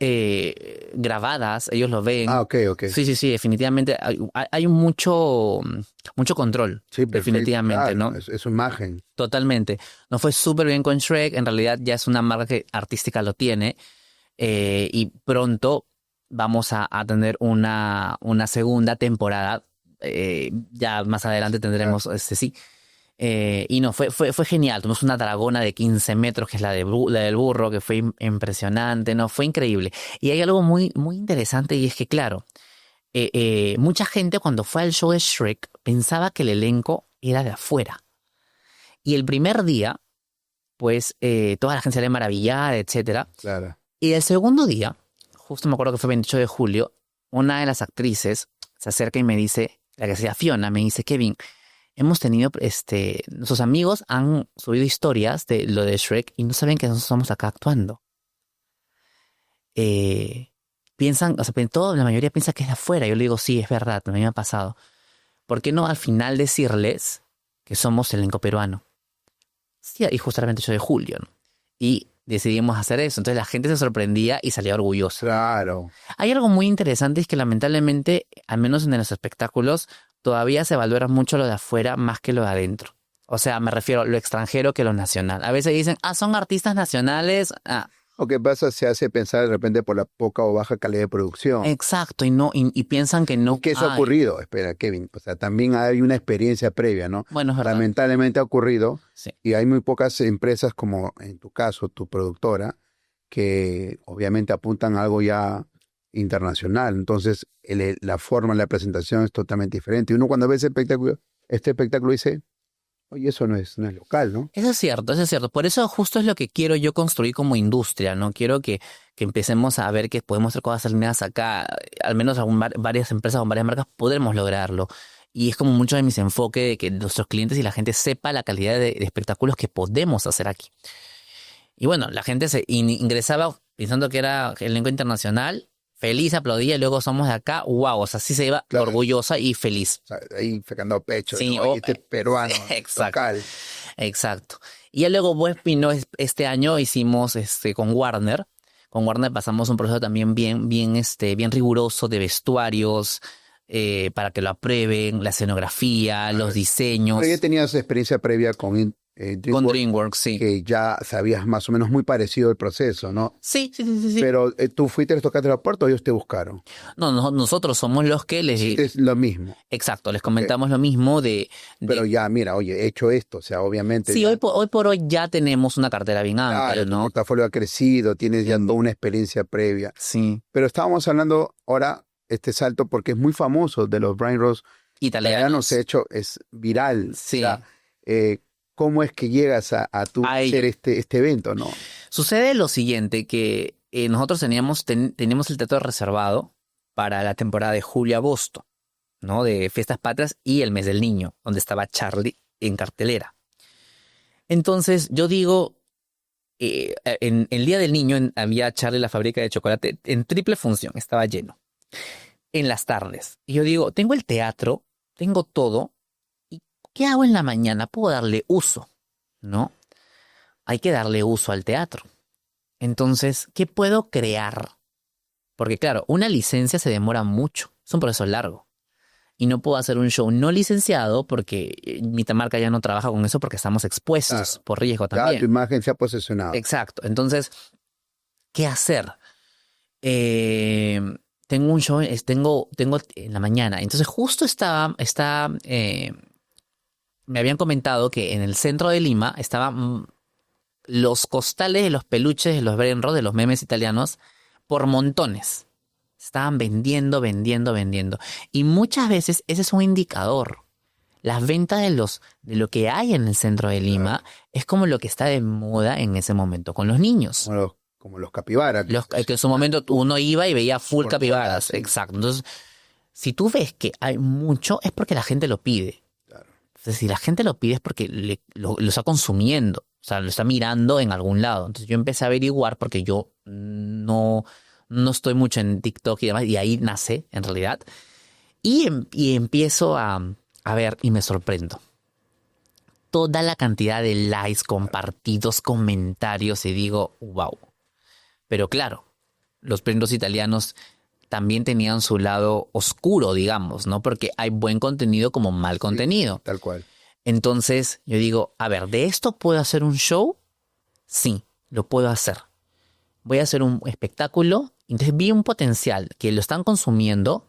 grabadas, ellos lo ven. Ah, ok. Sí, definitivamente hay mucho control, sí, definitivamente, claro, ¿no? Es su imagen. Totalmente. Nos fue súper bien con Shrek, en realidad ya es una marca que artística lo tiene. Y pronto vamos a tener una segunda temporada. Ya más adelante tendremos, sí. Y no, fue genial. Tuvimos una dragona de 15 metros, que es la del burro, que fue impresionante, ¿no? Fue increíble. Y hay algo muy, muy interesante, y es que, claro, mucha gente cuando fue al show de Shrek pensaba que el elenco era de afuera. Y el primer día, pues, toda la gente salía maravillada, etcétera. Claro. Y el segundo día, justo me acuerdo que fue 28 de julio, una de las actrices se acerca y me dice, la que se llama Fiona, me dice, Kevin, hemos tenido, nuestros amigos han subido historias de lo de Shrek y no saben que nosotros estamos acá actuando. Piensan, o sea, la mayoría piensa que es de afuera. Yo le digo, sí, es verdad, a mí me ha pasado. ¿por qué no al final decirles que somos elenco peruano? Sí, y justamente yo de Julio, ¿no? Y decidimos hacer eso. Entonces la gente se sorprendía y salía orgullosa. Claro. Hay algo muy interesante, es que lamentablemente, al menos en los espectáculos, todavía se valora mucho lo de afuera más que lo de adentro. O sea, me refiero a lo extranjero que lo nacional. A veces dicen, son artistas nacionales. O qué pasa, se hace pensar de repente por la poca o baja calidad de producción. Exacto, y piensan que no. ¿Qué eso ha ocurrido? Espera, Kevin. O sea, también hay una experiencia previa, ¿no? Bueno, es verdad. Lamentablemente ha ocurrido. Sí. Y hay muy pocas empresas, como en tu caso, tu productora, que obviamente apuntan a algo ya internacional. Entonces, la forma, la presentación es totalmente diferente. Y uno cuando ve este espectáculo dice, oye, eso no es local, ¿no? Eso es cierto. Por eso justo es lo que quiero yo construir como industria, ¿no? Quiero que empecemos a ver que podemos hacer cosas alineadas acá. Al menos varias empresas o varias marcas podremos lograrlo. Y es como mucho de mis enfoques de que nuestros clientes y la gente sepa la calidad de espectáculos que podemos hacer aquí. Y bueno, la gente se ingresaba pensando que era el elenco internacional, feliz, aplaudía, y luego somos de acá, wow, o sea, sí se iba orgullosa y feliz. O sea, ahí sacando pecho, Sí, ¿no? Este es peruano, exacto, local. Exacto. Y ya luego, pues, vino este año, hicimos con Warner. Con Warner pasamos un proceso también bien riguroso de vestuarios, para que lo aprueben, la escenografía, los diseños. Pero ya tenías experiencia previa con DreamWorks, sí. Que ya sabías más o menos muy parecido el proceso, ¿no? Sí. Pero tú fuiste, les tocaste la puerta o ellos te buscaron. No, nosotros somos los que les... Es lo mismo. Exacto, les comentamos lo mismo Pero ya, mira, oye, he hecho esto, o sea, obviamente... Sí, hoy por hoy ya tenemos una cartera bien amplia, ¿no? Tu portafolio ha crecido, tienes ya toda una experiencia previa. Sí. Pero estábamos hablando ahora, este salto, porque es muy famoso, de los Brain Rose italianos, hecho, es viral. Sí. O sea, ¿cómo es que llegas a tu hacer este evento, no? Sucede lo siguiente, que nosotros teníamos el teatro reservado para la temporada de julio-agosto, ¿no? De Fiestas Patrias y el Mes del Niño, donde estaba Charlie en cartelera. Entonces, yo digo, en el Día del Niño había Charlie la fábrica de chocolate en triple función, estaba lleno. En las tardes. Y yo digo, tengo el teatro, tengo todo, ¿qué hago en la mañana? Puedo darle uso, ¿no? Hay que darle uso al teatro. Entonces, ¿qué puedo crear? Porque claro, una licencia se demora mucho. Es un proceso largo. Y no puedo hacer un show no licenciado porque mi marca ya no trabaja con eso porque estamos expuestos por riesgo también. Claro, tu imagen se ha posesionado. Exacto. Entonces, ¿qué hacer? Tengo un show, tengo en la mañana. Entonces, justo me habían comentado que en el centro de Lima estaban los costales de los peluches de los Brain Rose, de los memes italianos, por montones. Estaban vendiendo. Y muchas veces ese es un indicador. Las ventas de lo que hay en el centro de Lima es como lo que está de moda en ese momento con los niños. Como los capibaras. Que en su momento uno iba y veía full capibaras. Sí. Exacto. Entonces, si tú ves que hay mucho, es porque la gente lo pide. Claro. Entonces, si la gente lo pide es porque lo está consumiendo. O sea, lo está mirando en algún lado. Entonces yo empecé a averiguar porque yo no estoy mucho en TikTok y demás. Y ahí nace, en realidad. Y empiezo a ver y me sorprendo. Toda la cantidad de likes, compartidos, comentarios. Y digo, wow. Pero claro, los prendos italianos también tenían su lado oscuro, digamos, ¿no? Porque hay buen contenido como mal contenido. Sí, tal cual. Entonces yo digo, a ver, ¿de esto puedo hacer un show? Sí, lo puedo hacer. Voy a hacer un espectáculo. Entonces vi un potencial que lo están consumiendo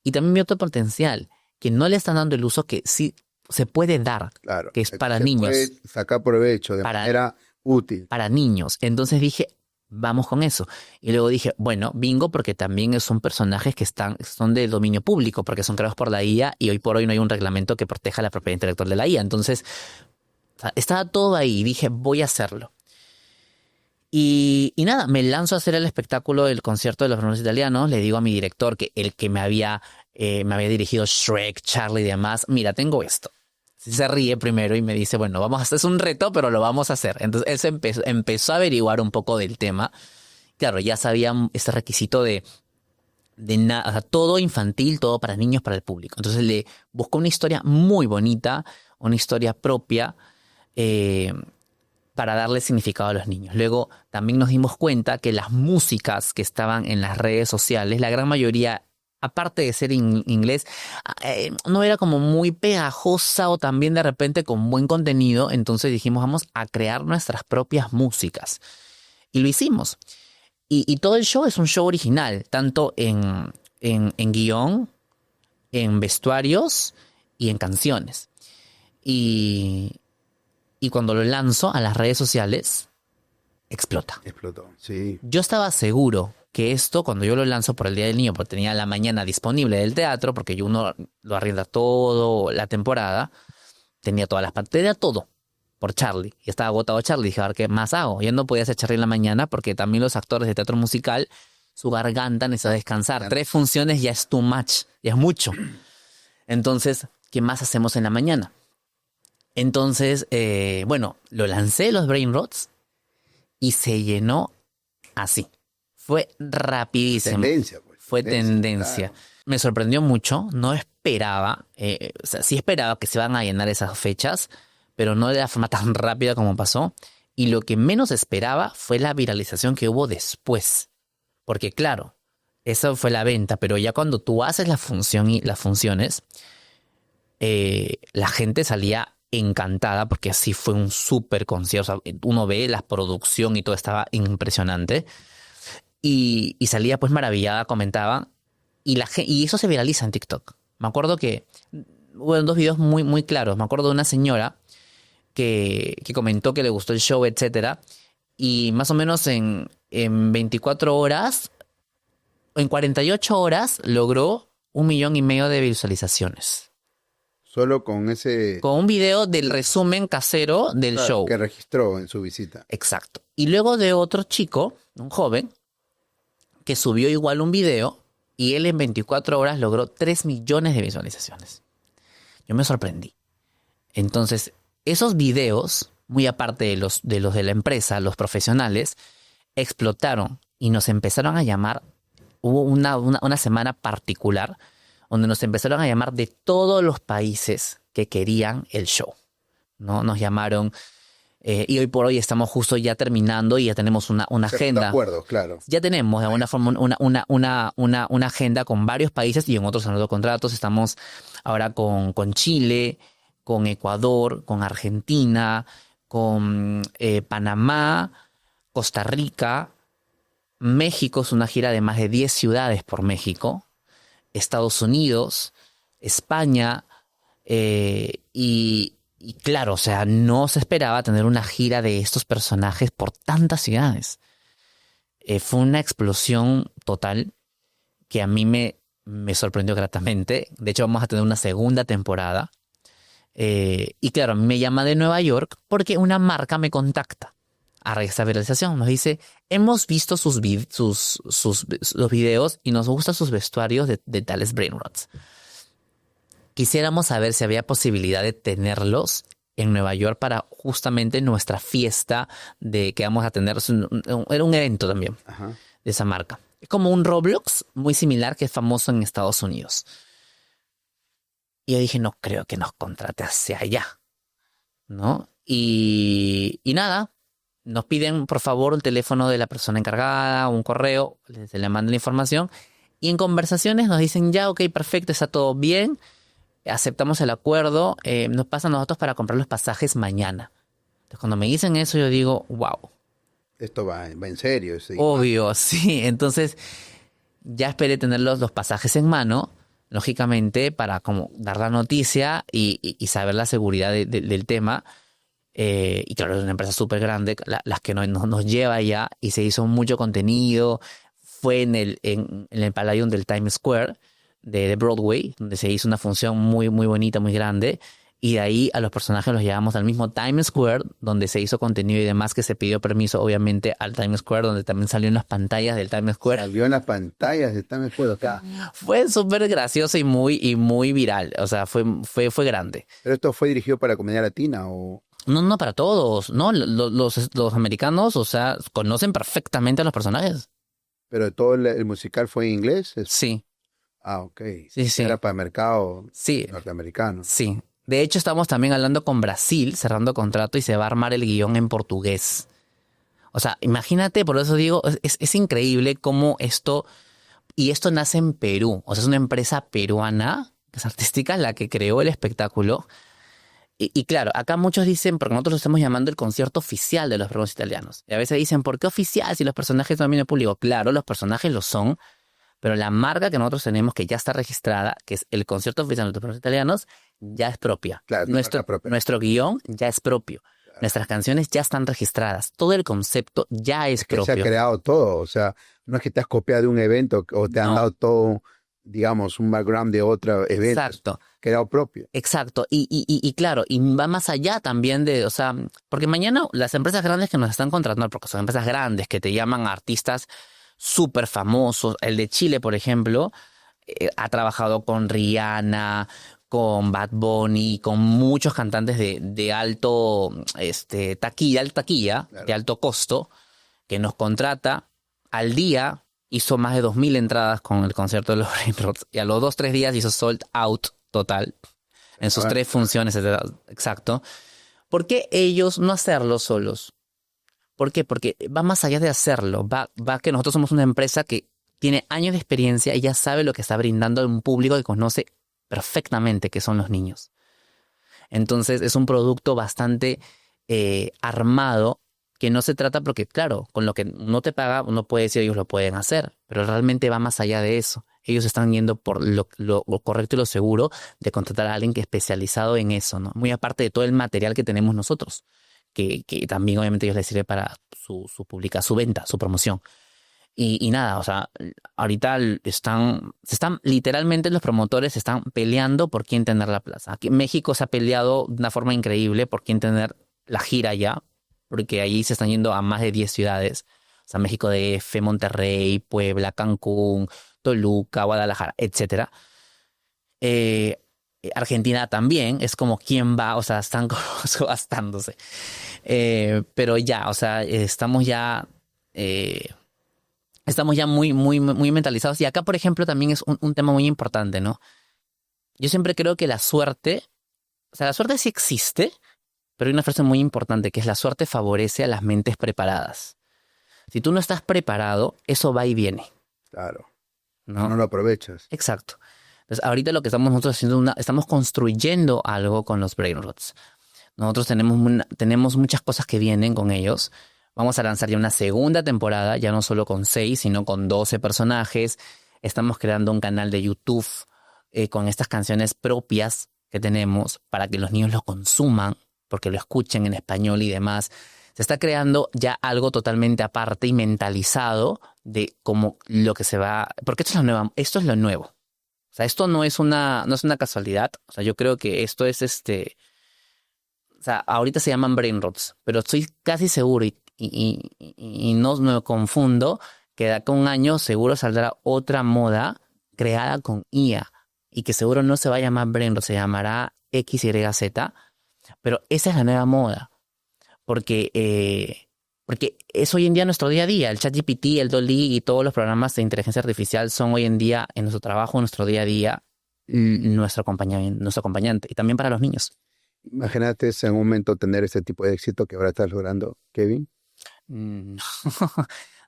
y también vi otro potencial que no le están dando el uso que sí se puede dar, claro, que es para niños. Puede sacar provecho de manera útil. Para niños. Entonces dije, vamos con eso. Y luego dije, bueno, bingo, porque también son personajes que son de dominio público, porque son creados por la IA y hoy por hoy no hay un reglamento que proteja la propiedad intelectual de la IA. Entonces, estaba todo ahí y dije, voy a hacerlo. Y nada, me lanzo a hacer el espectáculo del concierto de los hermanos italianos. Le digo a mi director, que el que me había dirigido Shrek, Charlie y demás, mira, tengo esto. Se ríe primero y me dice, bueno, vamos a hacer, es un reto, pero lo vamos a hacer. Entonces él empezó a averiguar un poco del tema. Claro, ya sabía este requisito de o sea, todo infantil, todo para niños, para el público. Entonces le buscó una historia muy bonita, una historia propia, para darle significado a los niños. Luego también nos dimos cuenta que las músicas que estaban en las redes sociales, la gran mayoría, aparte de ser inglés, no era como muy pegajosa o también de repente con buen contenido. Entonces dijimos, vamos a crear nuestras propias músicas. Y lo hicimos. Y todo el show es un show original, tanto en guión, en vestuarios y en canciones. Y cuando lo lanzo a las redes sociales, explota. Explotó, sí. Yo estaba seguro que esto, cuando yo lo lanzo por el Día del Niño, porque tenía la mañana disponible del teatro, porque uno lo arrienda todo la temporada, tenía todas las pantallas, todo por Charlie. Y estaba agotado Charlie. Dije, a ver, ¿qué más hago? Ya no podía hacer Charlie en la mañana porque también los actores de teatro musical, su garganta necesita descansar. 3 funciones ya es too much, ya es mucho. Entonces, ¿qué más hacemos en la mañana? Entonces, bueno, lo lancé, los Brain Rots, y se llenó así. Fue rapidísimo. Tendencia, pues. Fue tendencia. Claro. Me sorprendió mucho, no esperaba, o sea, sí esperaba que se van a llenar esas fechas, pero no de la forma tan rápida como pasó. Y lo que menos esperaba fue la viralización que hubo después. Porque claro, eso fue la venta, pero ya cuando tú haces la función y las funciones, la gente salía encantada porque así fue un súper concierto. O sea, uno ve la producción y todo estaba impresionante. Y salía pues maravillada, comentaba. Y eso se viraliza en TikTok. Me acuerdo que hubo 2 videos muy, muy claros. Me acuerdo de una señora que comentó que le gustó el show, etcétera, y más o menos en 24 horas, en 48 horas, logró 1,5 millones de visualizaciones. Solo con ese... Con un video del resumen casero del show. Que registró en su visita. Exacto. Y luego de otro chico, un joven, que subió igual un video, y él en 24 horas logró 3 millones de visualizaciones. Yo me sorprendí. Entonces, esos videos, muy aparte de los de la empresa, los profesionales, explotaron y nos empezaron a llamar. Hubo una semana particular donde nos empezaron a llamar de todos los países que querían el show, ¿no? Nos llamaron y hoy por hoy estamos justo ya terminando y ya tenemos una agenda. De acuerdo, claro. Ya tenemos de alguna forma una agenda con varios países y en otros contratos. Estamos ahora con Chile, con Ecuador, con Argentina, con Panamá, Costa Rica, México, es una gira de más de 10 ciudades por México, Estados Unidos, España, y claro, o sea, no se esperaba tener una gira de estos personajes por tantas ciudades. Fue una explosión total que a mí me sorprendió gratamente. De hecho, vamos a tener una segunda temporada. Y claro, a mí me llama de Nueva York porque una marca me contacta a esta viralización. Nos dice, hemos visto los videos y nos gustan sus vestuarios de tales Brain Rots. Quisiéramos saber si había posibilidad de tenerlos en Nueva York para justamente nuestra fiesta que vamos a tener. Era un evento también. Ajá. De esa marca. Es como un Roblox muy similar que es famoso en Estados Unidos. Y yo dije, no creo que nos contrate hacia allá, ¿no? Y nada, nos piden por favor el teléfono de la persona encargada, un correo, se le manda la información. Y en conversaciones nos dicen, ya, ok, perfecto, está todo bien. Aceptamos el acuerdo, nos pasan a nosotros para comprar los pasajes mañana. Entonces, cuando me dicen eso, yo digo, wow. Esto va en serio. Sí. Obvio, sí. Entonces, ya esperé tener los pasajes en mano, lógicamente, para como dar la noticia y saber la seguridad del tema. Y claro, es una empresa súper grande, las que nos lleva allá, y se hizo mucho contenido. Fue en el Palladium del Times Square, de Broadway, donde se hizo una función muy, muy bonita, muy grande. Y de ahí a los personajes los llevamos al mismo Times Square, donde se hizo contenido y demás, que se pidió permiso, obviamente, al Times Square, donde también salió en las pantallas del Times Square. Salió en las pantallas del Times Square acá. Fue súper gracioso y muy viral. O sea, fue grande. ¿Pero esto fue dirigido para comedia latina o...? No, para todos. No, los americanos, o sea, conocen perfectamente a los personajes. Pero todo el musical fue en inglés. Sí, Ah, ok. sí, sí, Era para el mercado sí, norteamericano. sí. De hecho, estamos también hablando con Brasil, cerrando contrato y se va a armar el guión en portugués. O sea, imagínate, por eso digo, es increíble cómo esto, y esto nace en Perú. O sea, es una empresa peruana, que es artística, la que creó el espectáculo. Y claro, acá muchos dicen, porque nosotros lo estamos llamando el concierto oficial de los Bravos Italianos. Y a veces dicen, ¿por qué oficial si los personajes son dominio público? Claro, los personajes lo son, pero la marca que nosotros tenemos, que ya está registrada, que es el concierto oficial de los Bravos Italianos, ya es propia. Claro, es una marca propia. Nuestro guión ya es propio. Claro. Nuestras canciones ya están registradas. Todo el concepto ya es Que se ha propio. creado todo. O sea, no es que te has copiado de un evento o te han No, dado todo, digamos, un background de otro evento. exacto. Creado propio. Exacto, y claro, y va más allá también de, o sea, porque mañana las empresas grandes que nos están contratando, porque son empresas grandes que te llaman a artistas súper famosos, el de Chile, por ejemplo, ha trabajado con Rihanna, con Bad Bunny, con muchos cantantes de alto alta taquilla, Claro. de alto costo, que nos contrata al día, hizo más de 2.000 entradas con el concierto de los Rainroads, y a los 2, 3 días hizo sold out total en sus 3 funciones, exacto. ¿Por qué ellos no hacerlo solos? ¿Por qué? Porque va más allá de hacerlo. Va que nosotros somos una empresa que tiene años de experiencia y ya sabe lo que está brindando a un público que conoce perfectamente que son los niños. Entonces es un producto bastante armado, que no se trata porque, claro, con lo que no te paga, uno puede decir ellos lo pueden hacer, pero realmente va más allá de eso. Ellos están yendo por lo correcto y lo seguro de contratar a alguien que es especializado en eso, ¿no? Muy aparte de todo el material que tenemos nosotros, que también obviamente a ellos les sirve para su venta, su promoción. Y nada, o sea, ahorita literalmente los promotores se están peleando por quién tener la plaza. Aquí en México se ha peleado de una forma increíble por quién tener la gira ya, porque ahí se están yendo a más de 10 ciudades. O sea, México DF, Monterrey, Puebla, Cancún, Toluca, Guadalajara, etcétera. Eh, Argentina también, es como quién va, o sea, están como subastándose. Pero ya, o sea, estamos ya muy, muy, muy mentalizados. Y acá, por ejemplo, también es un tema muy importante, ¿no? Yo siempre creo que la suerte, o sea, la suerte sí existe, pero hay una frase muy importante que es: la suerte favorece a las mentes preparadas. Si tú no estás preparado, eso va y viene, Claro. ¿no? No lo aprovechas. Exacto. Entonces, ahorita lo que estamos nosotros haciendo, estamos construyendo algo con los Brainrots. Nosotros tenemos muchas cosas que vienen con ellos. Vamos a lanzar ya una segunda temporada, ya no solo con 6, sino con 12 personajes. Estamos creando un canal de YouTube con estas canciones propias que tenemos para que los niños lo consuman, porque lo escuchen en español y demás. Se está creando ya algo totalmente aparte y mentalizado de cómo lo que se va... Porque esto es lo nuevo. O sea, esto no es una casualidad. O sea, yo creo que esto es o sea, ahorita se llaman brainrots, pero estoy casi seguro y no me confundo que de acá a un año seguro saldrá otra moda creada con IA y que seguro no se va a llamar brainrot, se llamará XYZ, pero esa es la nueva moda, porque es hoy en día nuestro día a día. El ChatGPT, el DALL-E y todos los programas de inteligencia artificial son hoy en día, en nuestro trabajo, en nuestro día a día, nuestro acompañante, y también para los niños. Imagínate en un momento tener ese tipo de éxito que ahora estás logrando, Kevin. No,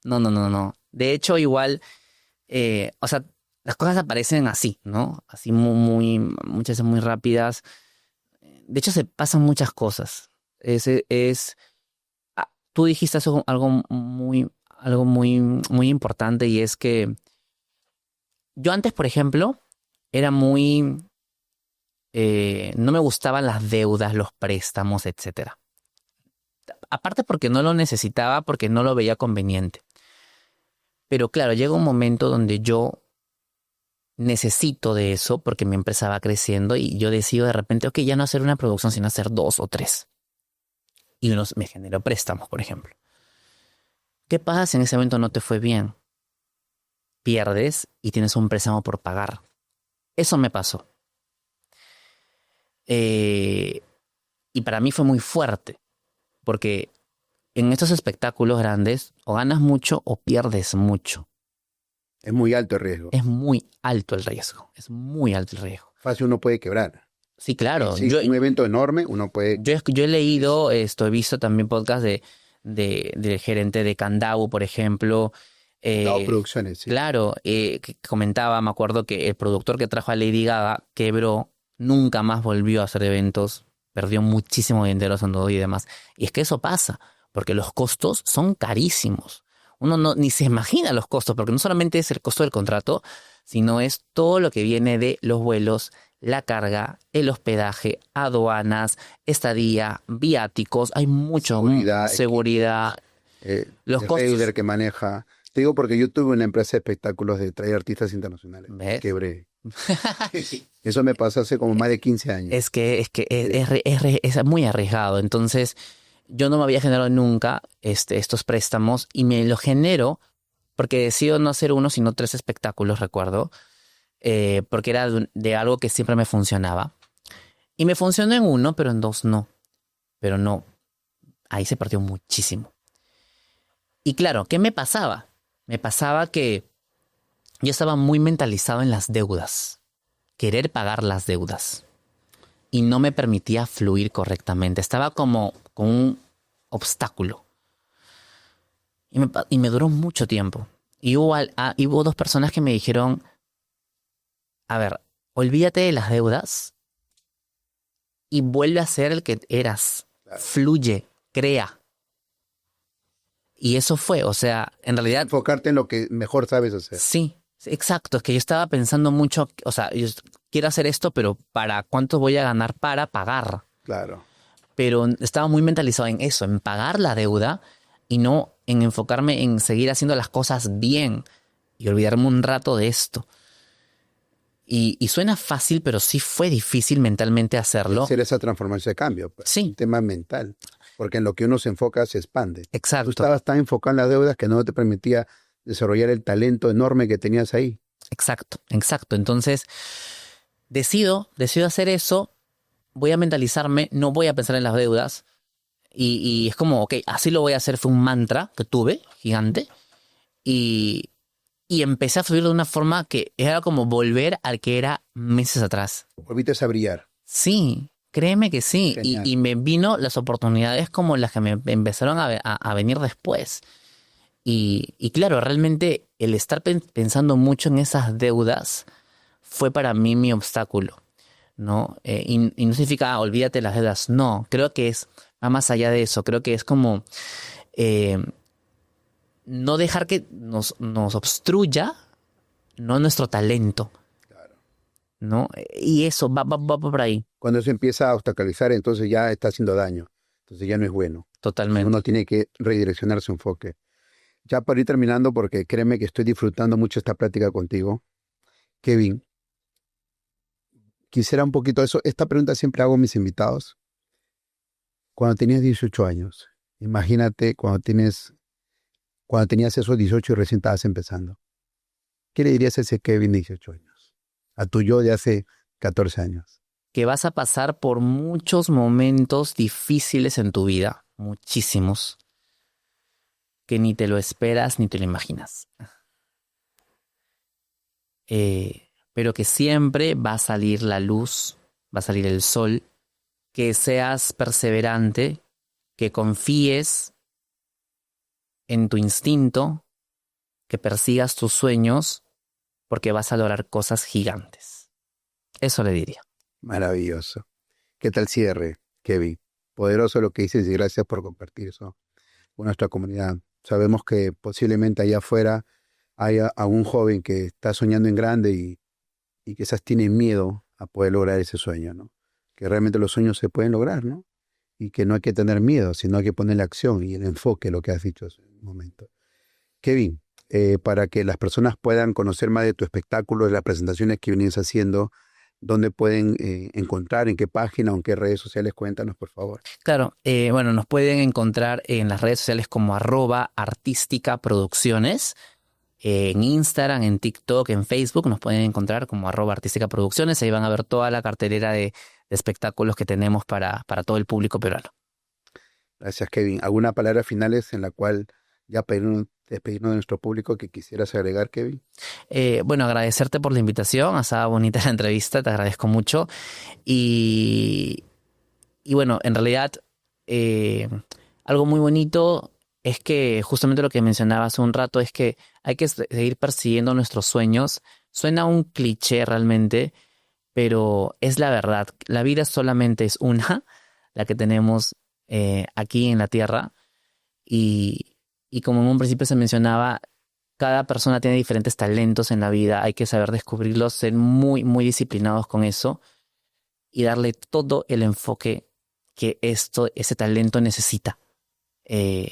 no, no, no, no. De hecho, igual, o sea, las cosas aparecen así, ¿no? Así muchas veces muy rápidas. De hecho, se pasan muchas cosas. Tú dijiste algo muy, muy importante, y es que yo antes, por ejemplo, era no me gustaban las deudas, los préstamos, etcétera. Aparte porque no lo necesitaba, porque no lo veía conveniente. Pero claro, llega un momento donde yo necesito de eso porque mi empresa va creciendo y yo decido de repente, ok, ya no hacer una producción, sino hacer 2 o 3. Y me genero préstamos, por ejemplo. ¿Qué pasa si en ese momento no te fue bien? Pierdes y tienes un préstamo por pagar. Eso me pasó. Y para mí fue muy fuerte, porque en estos espectáculos grandes o ganas mucho o pierdes mucho. Es muy alto el riesgo. Es muy alto el riesgo. Es muy alto el riesgo. Fácil uno puede quebrar. Sí, claro. Sí, un evento enorme, uno puede... Yo he leído esto, he visto también podcast del gerente de Candau, por ejemplo. Candau Producciones, sí. Claro, que comentaba, me acuerdo que el productor que trajo a Lady Gaga quebró, nunca más volvió a hacer eventos, perdió muchísimo dinero haciendo y demás. Y es que eso pasa, porque los costos son carísimos. Uno ni se imagina los costos, porque no solamente es el costo del contrato, sino es todo lo que viene de los vuelos, la carga, el hospedaje, aduanas, estadía, viáticos, hay mucho, seguridad, los costos que maneja. Te digo porque yo tuve una empresa de espectáculos de traer artistas internacionales. ¿Ves? Quebré. Eso me pasó hace como más de 15 años. Es muy arriesgado. Entonces, yo no me había generado nunca estos préstamos y me lo genero porque decido no hacer uno, sino 3 espectáculos, recuerdo. Porque era de algo que siempre me funcionaba. Y me funcionó en 1, pero en 2 no. Pero no, ahí se perdió muchísimo. Y claro, ¿qué me pasaba? Me pasaba que yo estaba muy mentalizado en las deudas. Querer pagar las deudas. Y no me permitía fluir correctamente. Estaba como con un obstáculo. Y me duró mucho tiempo. Y hubo 2 personas que me dijeron... A ver, olvídate de las deudas y vuelve a ser el que eras. Claro. Fluye, crea. Y eso fue, o sea, en realidad... Enfocarte en lo que mejor sabes hacer. Sí, exacto. Es que yo estaba pensando mucho, o sea, yo quiero hacer esto, pero ¿para cuánto voy a ganar para pagar? Claro. Pero estaba muy mentalizado en eso, en pagar la deuda y no en enfocarme en seguir haciendo las cosas bien y olvidarme un rato de esto. Y suena fácil, pero sí fue difícil mentalmente hacerlo. Hacer esa transformación de cambio. Pues. Sí. Un tema mental. Porque en lo que uno se enfoca se expande. Exacto. Tú estabas tan enfocado en las deudas que no te permitía desarrollar el talento enorme que tenías ahí. Exacto. Entonces, decido hacer eso. Voy a mentalizarme, no voy a pensar en las deudas. Y es como, ok, así lo voy a hacer. Fue un mantra que tuve, gigante. Y empecé a fluir de una forma que era como volver al que era meses atrás. Volviste a brillar. Sí, créeme que sí. Y me vino las oportunidades como las que me empezaron a venir después. Y claro, realmente el estar pensando mucho en esas deudas fue para mí mi obstáculo, ¿no? Y no significa, olvídate de las deudas. No, creo que va más allá de eso. Creo que es como... no dejar que nos obstruya, no nuestro talento. Claro. ¿No? Y eso va por ahí. Cuando eso empieza a obstaculizar, entonces ya está haciendo daño. Entonces ya no es bueno. Totalmente. Uno tiene que redireccionar su enfoque. Ya para ir terminando, porque créeme que estoy disfrutando mucho esta plática contigo. Kevin, quisiera un poquito eso. Esta pregunta siempre hago a mis invitados. Cuando tenías 18 años, imagínate cuando tenías esos 18 y recién estabas empezando. ¿Qué le dirías a ese Kevin de 18 años? A tu yo de hace 14 años. Que vas a pasar por muchos momentos difíciles en tu vida. Muchísimos. Que ni te lo esperas ni te lo imaginas. Pero que siempre va a salir la luz, va a salir el sol. Que seas perseverante, que confíes en tu instinto, que persigas tus sueños, porque vas a lograr cosas gigantes. Eso le diría. Maravilloso. ¿Qué tal cierre, Kevin? Poderoso lo que dices y gracias por compartir eso con nuestra comunidad. Sabemos que posiblemente allá afuera haya a un joven que está soñando en grande y quizás tiene miedo a poder lograr ese sueño, ¿no? Que realmente los sueños se pueden lograr, ¿no? Y que no hay que tener miedo, sino hay que ponerle acción y el enfoque, lo que has dicho hace un momento. Kevin, para que las personas puedan conocer más de tu espectáculo, de las presentaciones que vienes haciendo, ¿dónde pueden encontrar? ¿En qué página o en qué redes sociales? Cuéntanos, por favor. Claro, bueno, nos pueden encontrar en las redes sociales como @artísticaproducciones. En Instagram, en TikTok, en Facebook nos pueden encontrar como @artísticaproducciones. Ahí van a ver toda la cartelera de espectáculos que tenemos para todo el público peruano. Gracias, Kevin. ¿Alguna palabra finales en la cual Ya para despedirnos de nuestro público, que quisieras agregar, Kevin. Bueno, agradecerte por la invitación, ha estado bonita la entrevista, te agradezco mucho. Y, y bueno, en realidad, eh, algo muy bonito es que justamente lo que mencionaba hace un rato es que hay que seguir persiguiendo nuestros sueños. Suena un cliché realmente, pero es la verdad. La vida solamente es una, la que tenemos aquí en la Tierra. Y, y como en un principio se mencionaba, cada persona tiene diferentes talentos en la vida. Hay que saber descubrirlos, ser muy, muy disciplinados con eso y darle todo el enfoque que ese talento necesita. Eh,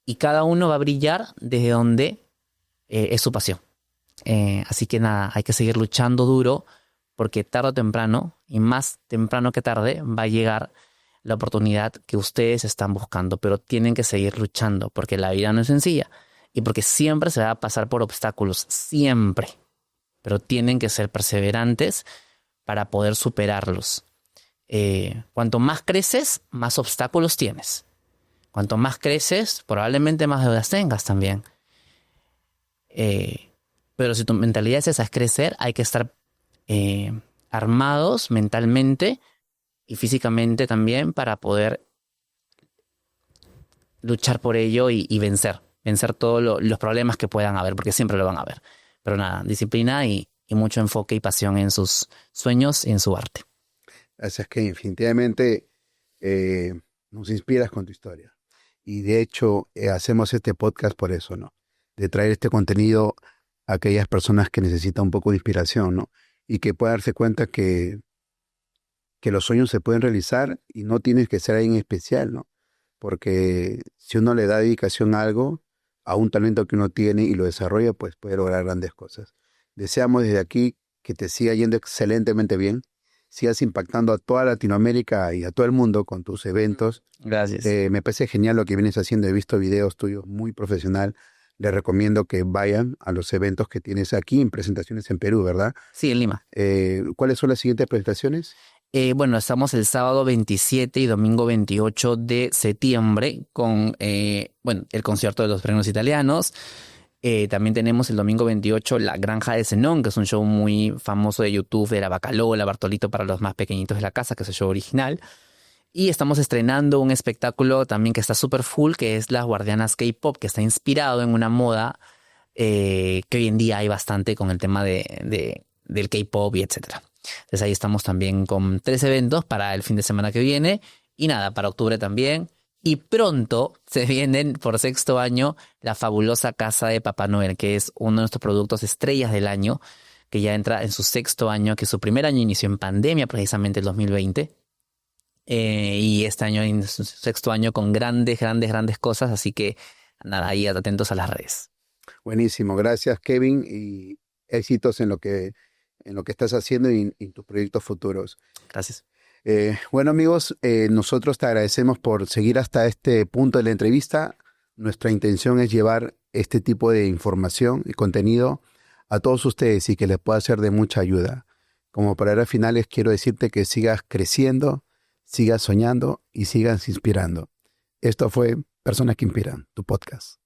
y cada uno va a brillar desde donde es su pasión. Así que nada, hay que seguir luchando duro porque tarde o temprano, y más temprano que tarde, va a llegar la oportunidad que ustedes están buscando, pero tienen que seguir luchando porque la vida no es sencilla y porque siempre se va a pasar por obstáculos, siempre, pero tienen que ser perseverantes para poder superarlos. Cuanto más creces, más obstáculos tienes. Cuanto más creces, probablemente más deudas tengas también. Pero si tu mentalidad es esa, es crecer, hay que estar armados mentalmente y físicamente también para poder luchar por ello y vencer. Vencer todos los problemas que puedan haber, porque siempre lo van a haber. Pero nada, disciplina y mucho enfoque y pasión en sus sueños y en su arte. Así es que definitivamente nos inspiras con tu historia. Y de hecho, hacemos este podcast por eso, ¿no? De traer este contenido a aquellas personas que necesitan un poco de inspiración, ¿no? Y que puedan darse cuenta que los sueños se pueden realizar y no tienes que ser alguien especial, ¿no? Porque si uno le da dedicación a algo, a un talento que uno tiene y lo desarrolla, pues puede lograr grandes cosas. Deseamos desde aquí que te siga yendo excelentemente bien, sigas impactando a toda Latinoamérica y a todo el mundo con tus eventos. Gracias. Me parece genial lo que vienes haciendo, he visto videos tuyos muy profesional. Les recomiendo que vayan a los eventos que tienes aquí en presentaciones en Perú, ¿verdad? Sí, en Lima. ¿Cuáles son las siguientes presentaciones? Bueno, estamos el sábado 27 y domingo 28 de septiembre con el concierto de los Frenos Italianos. También tenemos el domingo 28 La Granja de Zenón, que es un show muy famoso de YouTube de la Bacalola, Bartolito para los más pequeñitos de la casa, que es el show original. Y estamos estrenando un espectáculo también que está súper full, que es Las Guardianas K-Pop, que está inspirado en una moda que hoy en día hay bastante con el tema del K-Pop y etcétera. Entonces ahí estamos también con 3 eventos para el fin de semana que viene y nada, para octubre también. Y pronto se vienen por 6º año la fabulosa Casa de Papá Noel, que es uno de nuestros productos estrellas del año, que ya entra en su 6º año, que su primer año inició en pandemia, precisamente el 2020. Y este año en su 6º año con grandes cosas, así que nada, ahí atentos a las redes. Buenísimo, gracias Kevin y éxitos en lo que estás haciendo y en tus proyectos futuros. Gracias. Bueno amigos, nosotros te agradecemos por seguir hasta este punto de la entrevista. Nuestra intención es llevar este tipo de información y contenido a todos ustedes y que les pueda ser de mucha ayuda. Como palabras finales quiero decirte que sigas creciendo, sigas soñando y sigas inspirando. Esto fue Personas que Inspiran, tu podcast.